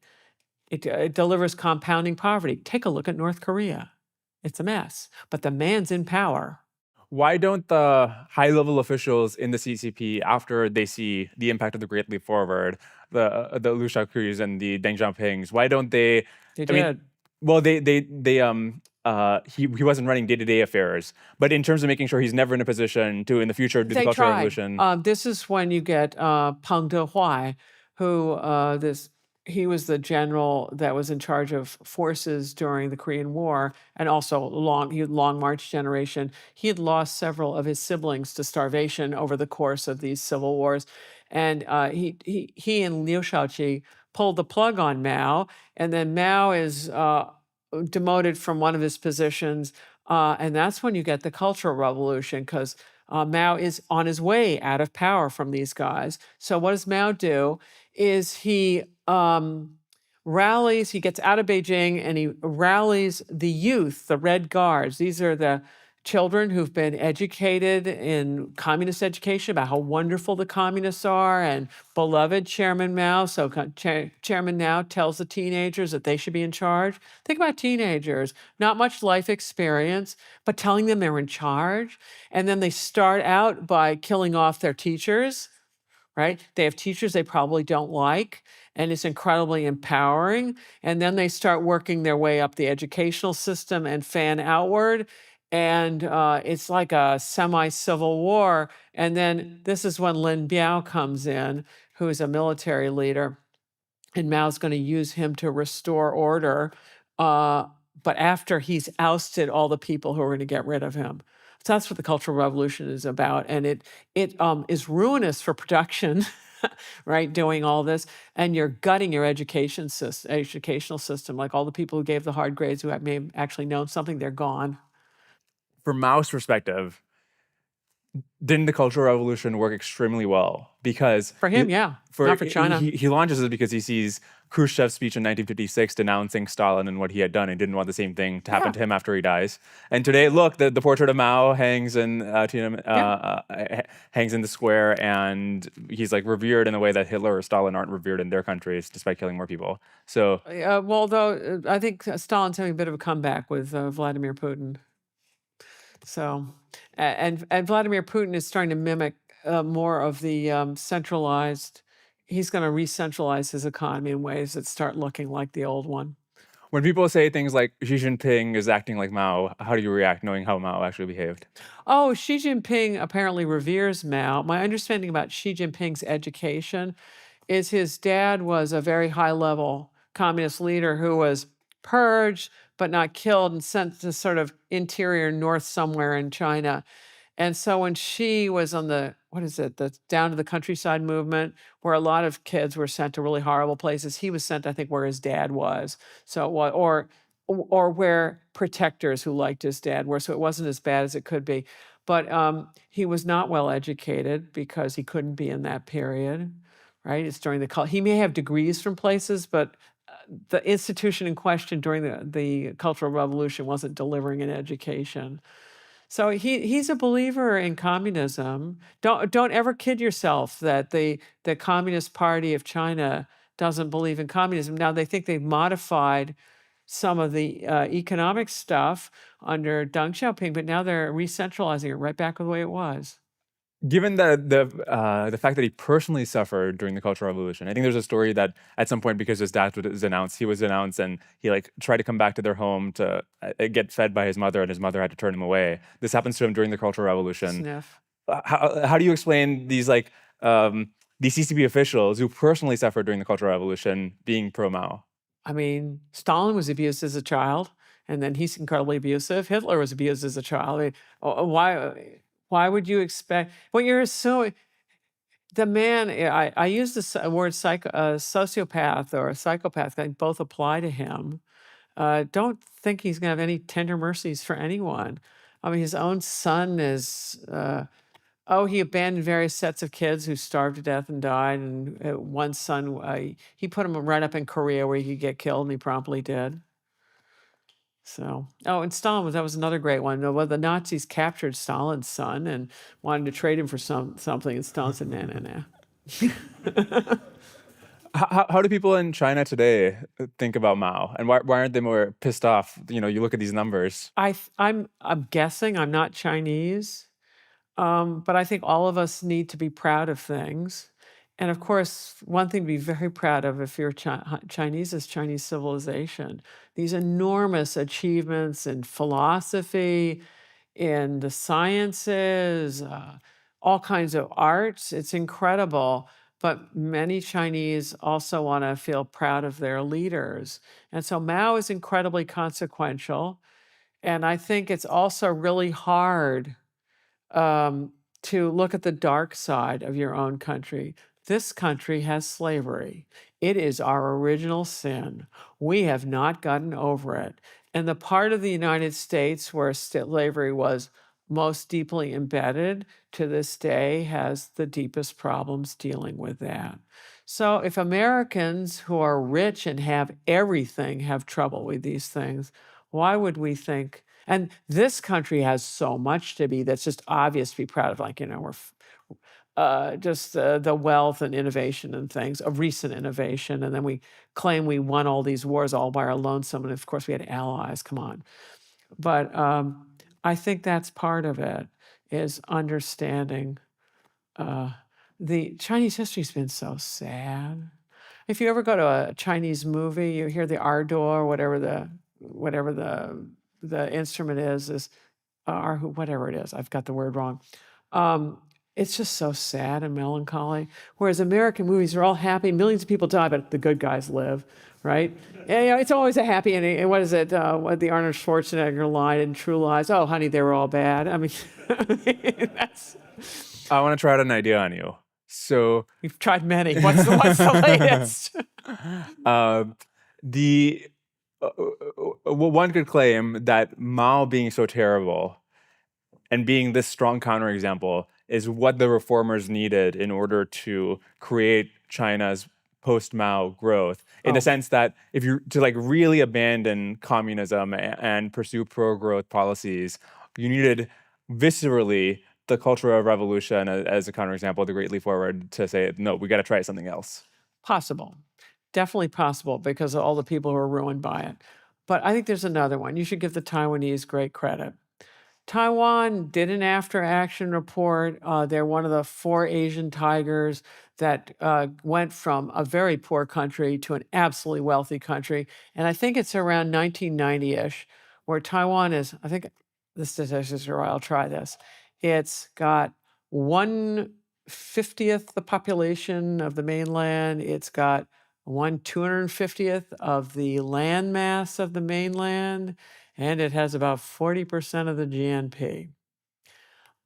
It delivers compounding poverty. Take a look at North Korea. It's a mess, but the man's in power. Why don't the high-level officials in the CCP, after they see the impact of the Great Leap Forward, the Liu Shaoqus and the Deng Xiaopings, why don't they? They I mean, did. well, he wasn't running day-to-day affairs, but in terms of making sure he's never in a position to, in the future, do the They Cultural tried. Revolution. This is when you get Peng Dehuai, who he was the general that was in charge of forces during the Korean War, and also he had Long March generation. He had lost several of his siblings to starvation over the course of these civil wars, And he and Liu Shaoqi pulled the plug on Mao, and then Mao is demoted from one of his positions, and that's when you get the Cultural Revolution, because Mao is on his way out of power from these guys. So what does Mao do? Is he rallies, he gets out of Beijing and he rallies the youth, the Red Guards. These are the children who've been educated in communist education about how wonderful the communists are and beloved Chairman Mao. So Chairman Mao tells the teenagers that they should be in charge. Think about teenagers, not much life experience, but telling them they're in charge. And then they start out by killing off their teachers, right? They have teachers they probably don't like, and it's incredibly empowering. And then they start working their way up the educational system and fan outward. And it's like a semi-civil war. And then this is when Lin Biao comes in, who is a military leader, and Mao's going to use him to restore order. But after he's ousted all the people who are going to get rid of him. So that's what the Cultural Revolution is about. And it is ruinous for production, right? Doing all this. And you're gutting your educational system. Like all the people who gave the hard grades who may have actually known something, they're gone. From Mao's perspective, didn't the Cultural Revolution work extremely well? Because For him, yeah. Not for China. He launches it because he sees Khrushchev's speech in 1956 denouncing Stalin and what he had done, and didn't want the same thing to happen to him after he dies. And today, look, the portrait of Mao hangs in hangs in the square, and he's like revered in a way that Hitler or Stalin aren't revered in their countries, despite killing more people. So, well, though, I think Stalin's having a bit of a comeback with Vladimir Putin. So, and Vladimir Putin is starting to mimic more of the centralized. He's going to re-centralize his economy in ways that start looking like the old one. when people say things like Xi Jinping is acting like Mao, how do you react knowing how Mao actually behaved? Oh, Xi Jinping apparently reveres Mao. My understanding about Xi Jinping's education is his dad was a very high-level communist leader who was purged but not killed and sent to sort of interior north somewhere in China. And so when she was on the, what is it, the down to the countryside movement, where a lot of kids were sent to really horrible places, he was sent, I think, where his dad was. So what, or where protectors who liked his dad were. So it wasn't as bad as it could be. But he was not well educated because he couldn't be in that period, right? It's during the, he may have degrees from places, but the institution in question during the Cultural Revolution wasn't delivering an education. So he's a believer in communism. Don't ever kid yourself that the Communist Party of China doesn't believe in communism. Now they think they've modified some of the economic stuff under Deng Xiaoping, but now they're re-centralizing it right back to the way it was. Given the fact that he personally suffered during the Cultural Revolution, I think there's a story that at some point, because his dad was announced, and he like tried to come back to their home to get fed by his mother, and his mother had to turn him away. This happens to him during the Cultural Revolution. Sniff. How do you explain these these CCP officials who personally suffered during the Cultural Revolution being pro Mao? I mean, Stalin was abused as a child, and then he's incredibly abusive. Hitler was abused as a child. I mean, why would you expect when you're so the man? I use the word sociopath or psychopath. They both apply to him. Don't think he's going to have any tender mercies for anyone. I mean, his own son is. He abandoned various sets of kids who starved to death and died. And one son, he put him right up in Korea where he could get killed, and he promptly did. So, and Stalin that was another great one. Well, the Nazis captured Stalin's son and wanted to trade him for something, and Stalin said, "No." How do people in China today think about Mao, and why aren't they more pissed off? You look at these numbers. I'm guessing. I'm not Chinese, but I think all of us need to be proud of things. And of course, one thing to be very proud of if you're Chinese is Chinese civilization. These enormous achievements in philosophy, in the sciences, all kinds of arts. It's incredible. But many Chinese also want to feel proud of their leaders. And so Mao is incredibly consequential. And I think it's also really hard to look at the dark side of your own country. This country has slavery. It is our original sin. We have not gotten over it. And the part of the United States where slavery was most deeply embedded to this day has the deepest problems dealing with that. So if Americans who are rich and have everything have trouble with these things, why would we think? And this country has so much to be that's just obvious to be proud of. Like, we're just the wealth and innovation and things, a recent innovation. And then we claim we won all these wars all by our lonesome. And of course, we had allies. Come on. But I think that's part of it, is understanding the Chinese history's been so sad. If you ever go to a Chinese movie, you hear the ardor, whatever the instrument is whatever it is. I've got the word wrong. It's just so sad and melancholy. Whereas American movies are all happy, millions of people die, but the good guys live, right? And, it's always a happy ending. And what is it? What the Arnold Schwarzenegger line in True Lies? Oh, honey, they were all bad. I mean, that's. I want to try out an idea on you. So We've tried many. What's the latest? One could claim that Mao being so terrible and being this strong counterexample is what the reformers needed in order to create China's post-Mao growth, in the sense that if you to really abandon communism and pursue pro-growth policies, you needed viscerally the Cultural Revolution as a counterexample, the Great Leap Forward, to say, no, we got to try something else. Possible. Definitely possible, because of all the people who are ruined by it. But I think there's another one. You should give the Taiwanese great credit. Taiwan did an after-action report. They're one of the 4 Asian tigers that went from a very poor country to an absolutely wealthy country. And I think it's around 1990-ish, where Taiwan is, I think the statistics are right, I'll try this. It's got 1/50th the population of the mainland. It's got 1/250th of the land mass of the mainland, and it has about 40% of the GNP.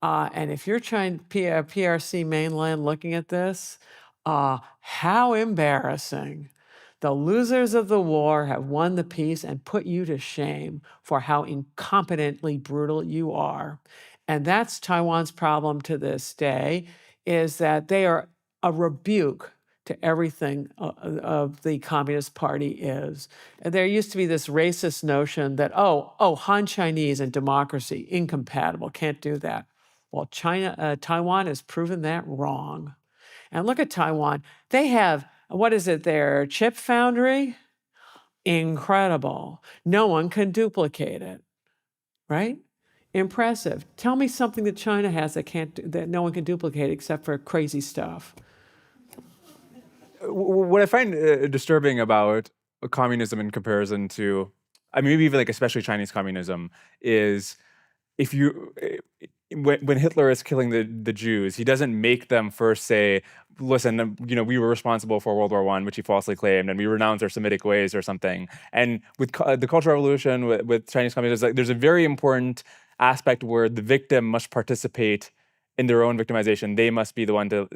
And if you're trying PRC mainland looking at this, how embarrassing. The losers of the war have won the peace and put you to shame for how incompetently brutal you are. And that's Taiwan's problem to this day, is that they are a rebuke to everything of the Communist Party is. And there used to be this racist notion that, Han Chinese and democracy, incompatible, can't do that. Well, Taiwan has proven that wrong. And look at Taiwan. They have, what is it, their chip foundry? Incredible. No one can duplicate it, right? Impressive. Tell me something that China has that no one can duplicate except for crazy stuff. What I find disturbing about communism in comparison to, maybe even especially Chinese communism, is if you when Hitler is killing the Jews, he doesn't make them first say, listen, we were responsible for World War I, which he falsely claimed, and we renounce our Semitic ways or something. And with the Cultural Revolution, with Chinese communism, there's a very important aspect where the victim must participate in their own victimization. They must be the one to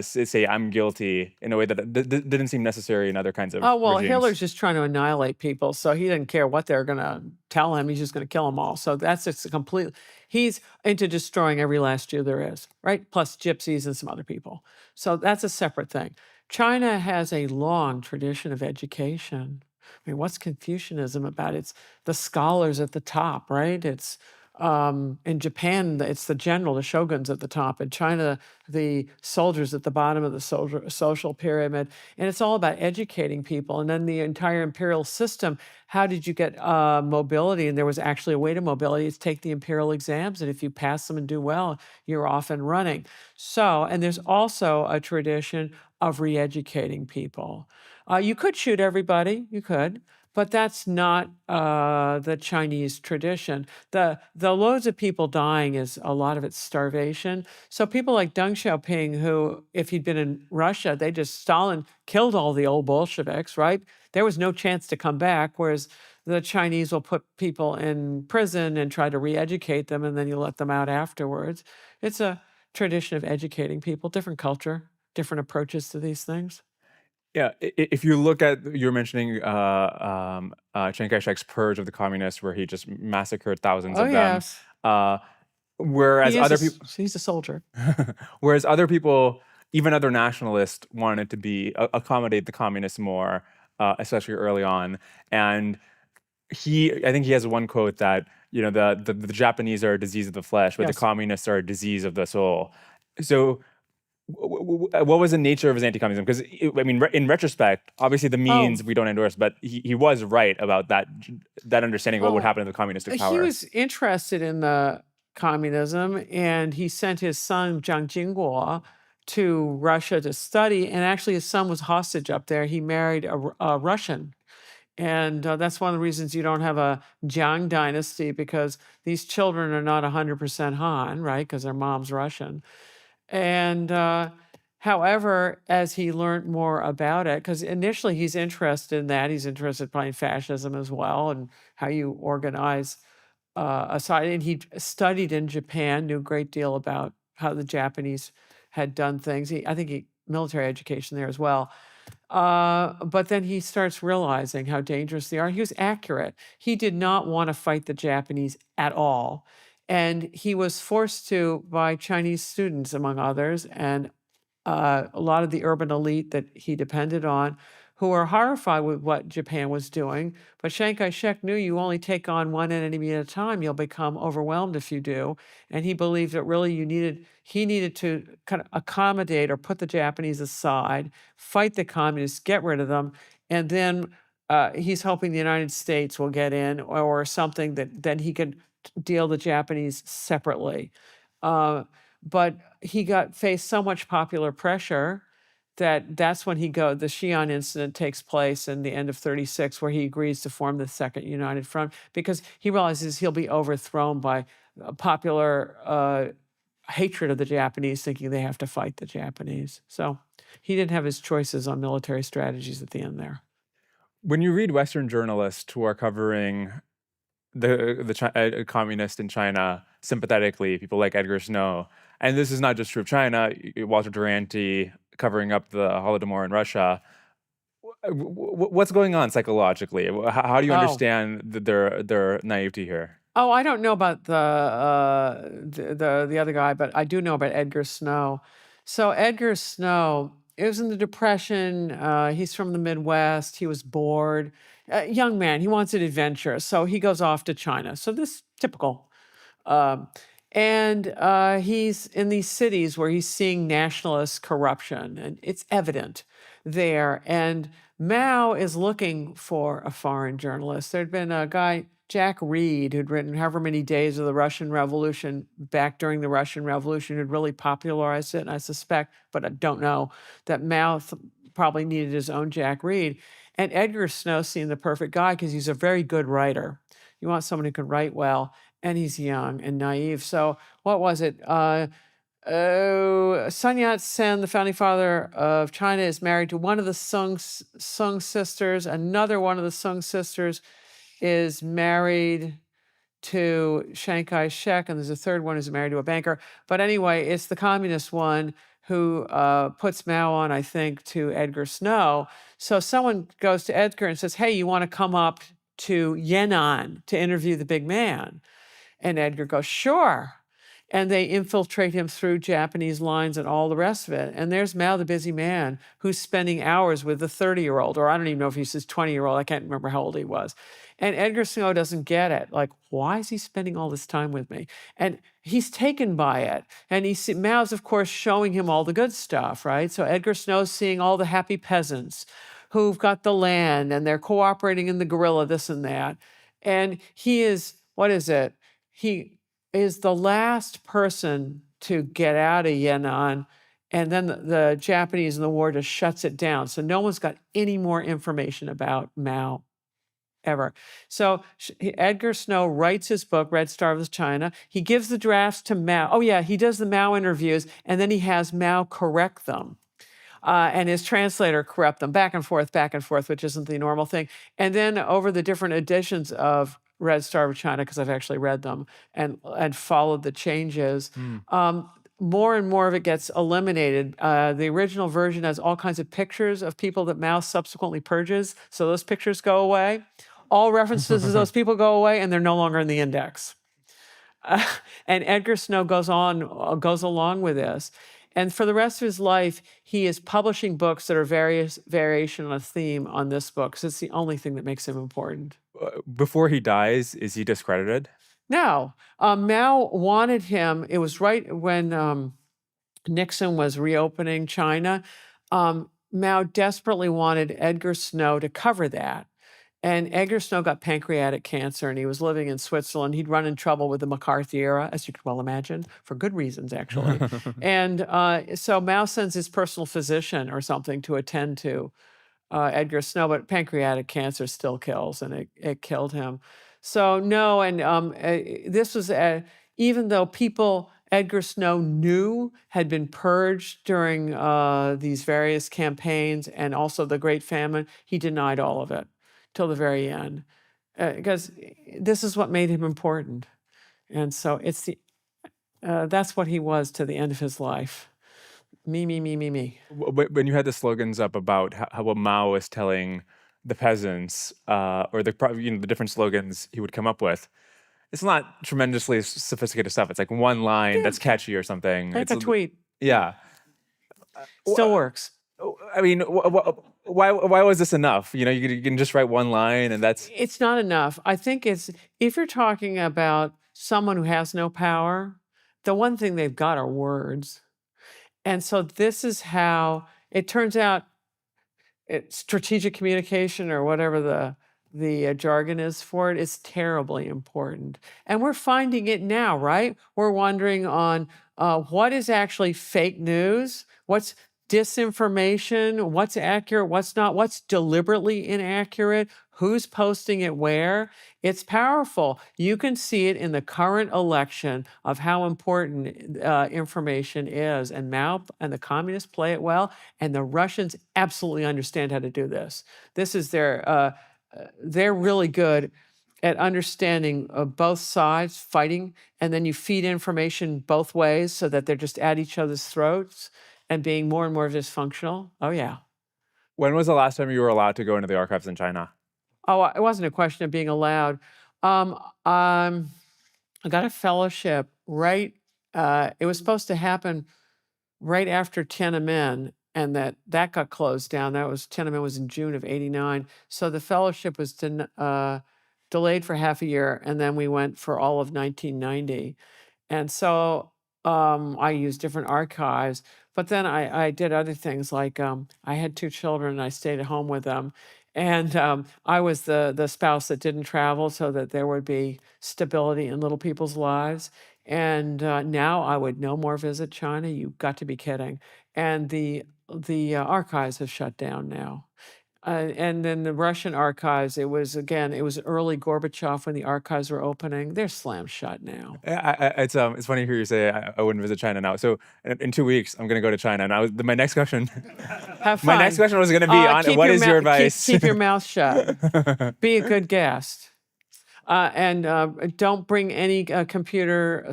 say, I'm guilty, in a way that didn't seem necessary in other kinds of regimes. Hitler's just trying to annihilate people, so he didn't care what they're going to tell him. He's just going to kill them all. So that's just he's into destroying every last Jew there is, right? Plus gypsies and some other people. So that's a separate thing. China has a long tradition of education. What's Confucianism about? It's the scholars at the top, right? It's in Japan, it's the shoguns at the top. In China, the soldiers at the bottom of the social pyramid. And it's all about educating people. And then the entire imperial system, how did you get mobility? And there was actually a way to mobility. It's take the imperial exams. And if you pass them and do well, you're off and running. So, and there's also a tradition of re-educating people. You could shoot everybody, you could. But that's not the Chinese tradition. The loads of people dying is a lot of it's starvation. So people like Deng Xiaoping, who, if he'd been in Russia, Stalin killed all the old Bolsheviks, right? There was no chance to come back, whereas the Chinese will put people in prison and try to re-educate them, and then you let them out afterwards. It's a tradition of educating people, different culture. different approaches to these things. Yeah, if you look at, you're mentioning Chiang Kai-shek's purge of the communists, where he just massacred thousands Oh, of them, yes. uh, whereas other people, He's a soldier. whereas other people, even other nationalists, wanted to be accommodate the communists more, especially early on. And I think he has one quote that, the Japanese are a disease of the flesh, but the Yes. communists are a disease of the soul. So what was the nature of his anti-communism? Because I mean, in retrospect, obviously the Oh, means we don't endorse, but he was right about that understanding of what would oh, happen if the communists took he power. was interested in the communism, and he sent his son Jiang Jingguo to Russia to study. And actually, his son was hostage up there. He married a Russian, and that's one of the reasons you don't have a Jiang dynasty, because these children are not 100% Han, right? Because their mom's Russian. And however, as he learned more about it, because initially he's interested in that, he's interested probably in fascism as well and how you organize a side. And he studied in Japan, knew a great deal about how the Japanese had done things. I think he military education there as well. But then he starts realizing how dangerous they are. He was accurate. He did not want to fight the Japanese at all. And he was forced to by Chinese students, among others, and a lot of the urban elite that he depended on, who were horrified with what Japan was doing. But Chiang Kai-shek knew you only take on one enemy at a time. You'll become overwhelmed if you do. And he believed that really he needed to kind of accommodate or put the Japanese aside, fight the communists, get rid of them, and then he's hoping the United States will get in or something that then he could deal the Japanese separately. But he faced so much popular pressure that's when the Xi'an incident takes place in the end of 36, where he agrees to form the Second United Front, because he realizes he'll be overthrown by popular hatred of the Japanese, thinking they have to fight the Japanese. So he didn't have his choices on military strategies at the end there. When you read Western journalists who are covering the communists in China sympathetically, people like Edgar Snow, and this is not just true of China, Walter Duranty covering up the Holodomor in Russia. What's going on psychologically? How do you Oh, understand their naivety here? Oh, I don't know about the other guy, but I do know about Edgar Snow. So Edgar Snow, it was in the Depression. He's from the Midwest. He was bored. Young man, he wants an adventure, so he goes off to China. So this typical. Um, and he's in these cities where he's seeing nationalist corruption, and it's evident there. And Mao is looking for a foreign journalist. There'd been a guy, Jack Reed, who'd written however many days of the Russian Revolution back during the Russian Revolution, who'd really popularized it. And I suspect, but I don't know, that Mao probably needed his own Jack Reed. And Edgar Snow seemed the perfect guy because he's a very good writer. You want someone who can write well, and he's young and naive. So what was it? Sun Yat-sen, the founding father of China, is married to one of the Sung sisters. Another one of the Sung sisters is married to Chiang Kai-shek, and there's a third one who's married to a banker. But anyway, it's the communist one who puts Mao on, I think, to Edgar Snow. So someone goes to Edgar and says, "Hey, you want to come up to Yan'an to interview the big man?" And Edgar goes, "Sure." And they infiltrate him through Japanese lines and all the rest of it. And there's Mao, the busy man, who's spending hours with the 30-year-old, or I don't even know if he's his 20-year-old. I can't remember how old he was. And Edgar Snow doesn't get it. Like, why is he spending all this time with me? And he's taken by it. And Mao's, of course, showing him all the good stuff, right? So Edgar Snow's seeing all the happy peasants who've got the land and they're cooperating in the guerrilla, this and that. And he is, what is it? He is the last person to get out of Yan'an, and then the Japanese in the war just shuts it down. So no one's got any more information about Mao ever. So Edgar Snow writes his book, Red Star of China. He gives the drafts to Mao. Oh yeah, he does the Mao interviews, and then he has Mao correct them. And his translator corrupt them back and forth, which isn't the normal thing. And then over the different editions of Red Star of China, because I've actually read them and followed the changes, Hmm. more and more of it gets eliminated. The original version has all kinds of pictures of people that Mao subsequently purges, so those pictures go away. All references to those people go away, and they're no longer in the index. And Edgar Snow goes along with this. And for the rest of his life, he is publishing books that are various variation on a theme on this book. So it's the only thing that makes him important. Before he dies, is he discredited? No, Mao wanted him. It was right when Nixon was reopening China. Mao desperately wanted Edgar Snow to cover that. And Edgar Snow got pancreatic cancer and he was living in Switzerland. He'd run in trouble with the McCarthy era, as you could well imagine, for good reasons, actually. And so Mao sends his personal physician or something to attend to Edgar Snow, but pancreatic cancer still kills, and it killed him. So no, and this was, even though people Edgar Snow knew had been purged during these various campaigns and also the Great Famine, he denied all of it till the very end, because this is what made him important. And so that's what he was to the end of his life. Me, me, me, me, me. When you had the slogans up about how what Mao was telling the peasants, or the different slogans he would come up with, it's not tremendously sophisticated stuff. It's like one line that's catchy or something. Like It's a tweet. Yeah. Still works. I mean, why was this enough? You can just write one line and that's. It's not enough. I think if you're talking about someone who has no power, the one thing they've got are words. And so this is how it turns out. Strategic communication, or whatever the jargon is for it, is terribly important. And we're finding it now, right? We're wondering on what is actually fake news, what's disinformation, what's accurate, what's not, what's deliberately inaccurate, who's posting it where. It's powerful. You can see it in the current election of how important information is. And Mao and the communists play it well, and the Russians absolutely understand how to do this. This is they're really good at understanding both sides fighting, and then you feed information both ways so that they're just at each other's throats and being more and more dysfunctional. Oh, yeah. When was the last time you were allowed to go into the archives in China? Oh, it wasn't a question of being allowed. I got a fellowship right, it was supposed to happen right after Tiananmen, and that got closed down. Tiananmen was in June of '89. So the fellowship was delayed for half a year, and then we went for all of 1990. And so I used different archives, but then I did other things, like I had 2 children and I stayed at home with them. And I was the spouse that didn't travel so that there would be stability in little people's lives. And now I would no more visit China. You've got to be kidding. And the archives have shut down now. And then the Russian archives, it was early Gorbachev when the archives were opening. They're slammed shut now. It's funny to hear you say I wouldn't visit China now. So in 2 weeks, I'm going to go to China. And my next question, Have fun. my next question was going to be on what is your advice? Keep your mouth shut. Be a good guest. And don't bring any computer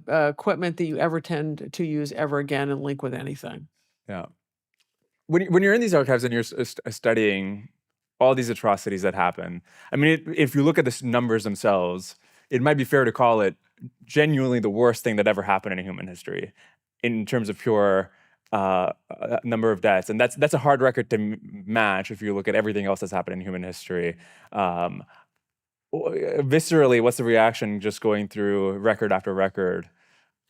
equipment that you ever tend to use ever again and link with anything. Yeah. When you're in these archives and you're studying all these atrocities that happen, I mean, if you look at the numbers themselves, it might be fair to call it genuinely the worst thing that ever happened in human history in terms of pure number of deaths. And that's a hard record to match if you look at everything else that's happened in human history. Viscerally, what's the reaction just going through record after record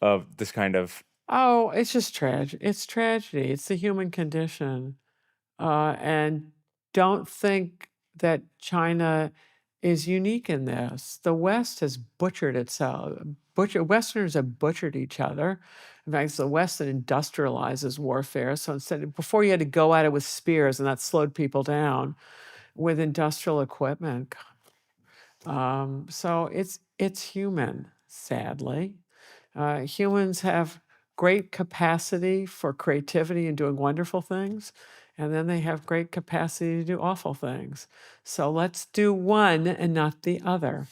of this kind of... Oh, it's just tragic. It's tragedy. It's the human condition. And don't think that China is unique in this. The West has butchered itself. Westerners have butchered each other. In fact, it's the West that industrializes warfare. So before you had to go at it with spears, and that slowed people down, with industrial equipment. So it's human, sadly. Humans have great capacity for creativity and doing wonderful things, and then they have great capacity to do awful things. So let's do one and not the other.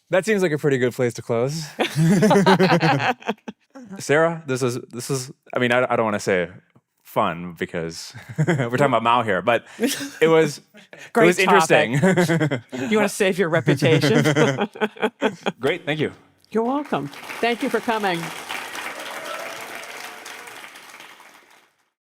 That seems like a pretty good place to close. Sarah, this is. I mean, I don't want to say fun because we're talking about Mao here, but it was Great interesting. You want to save your reputation? Great, thank you. You're welcome. Thank you for coming.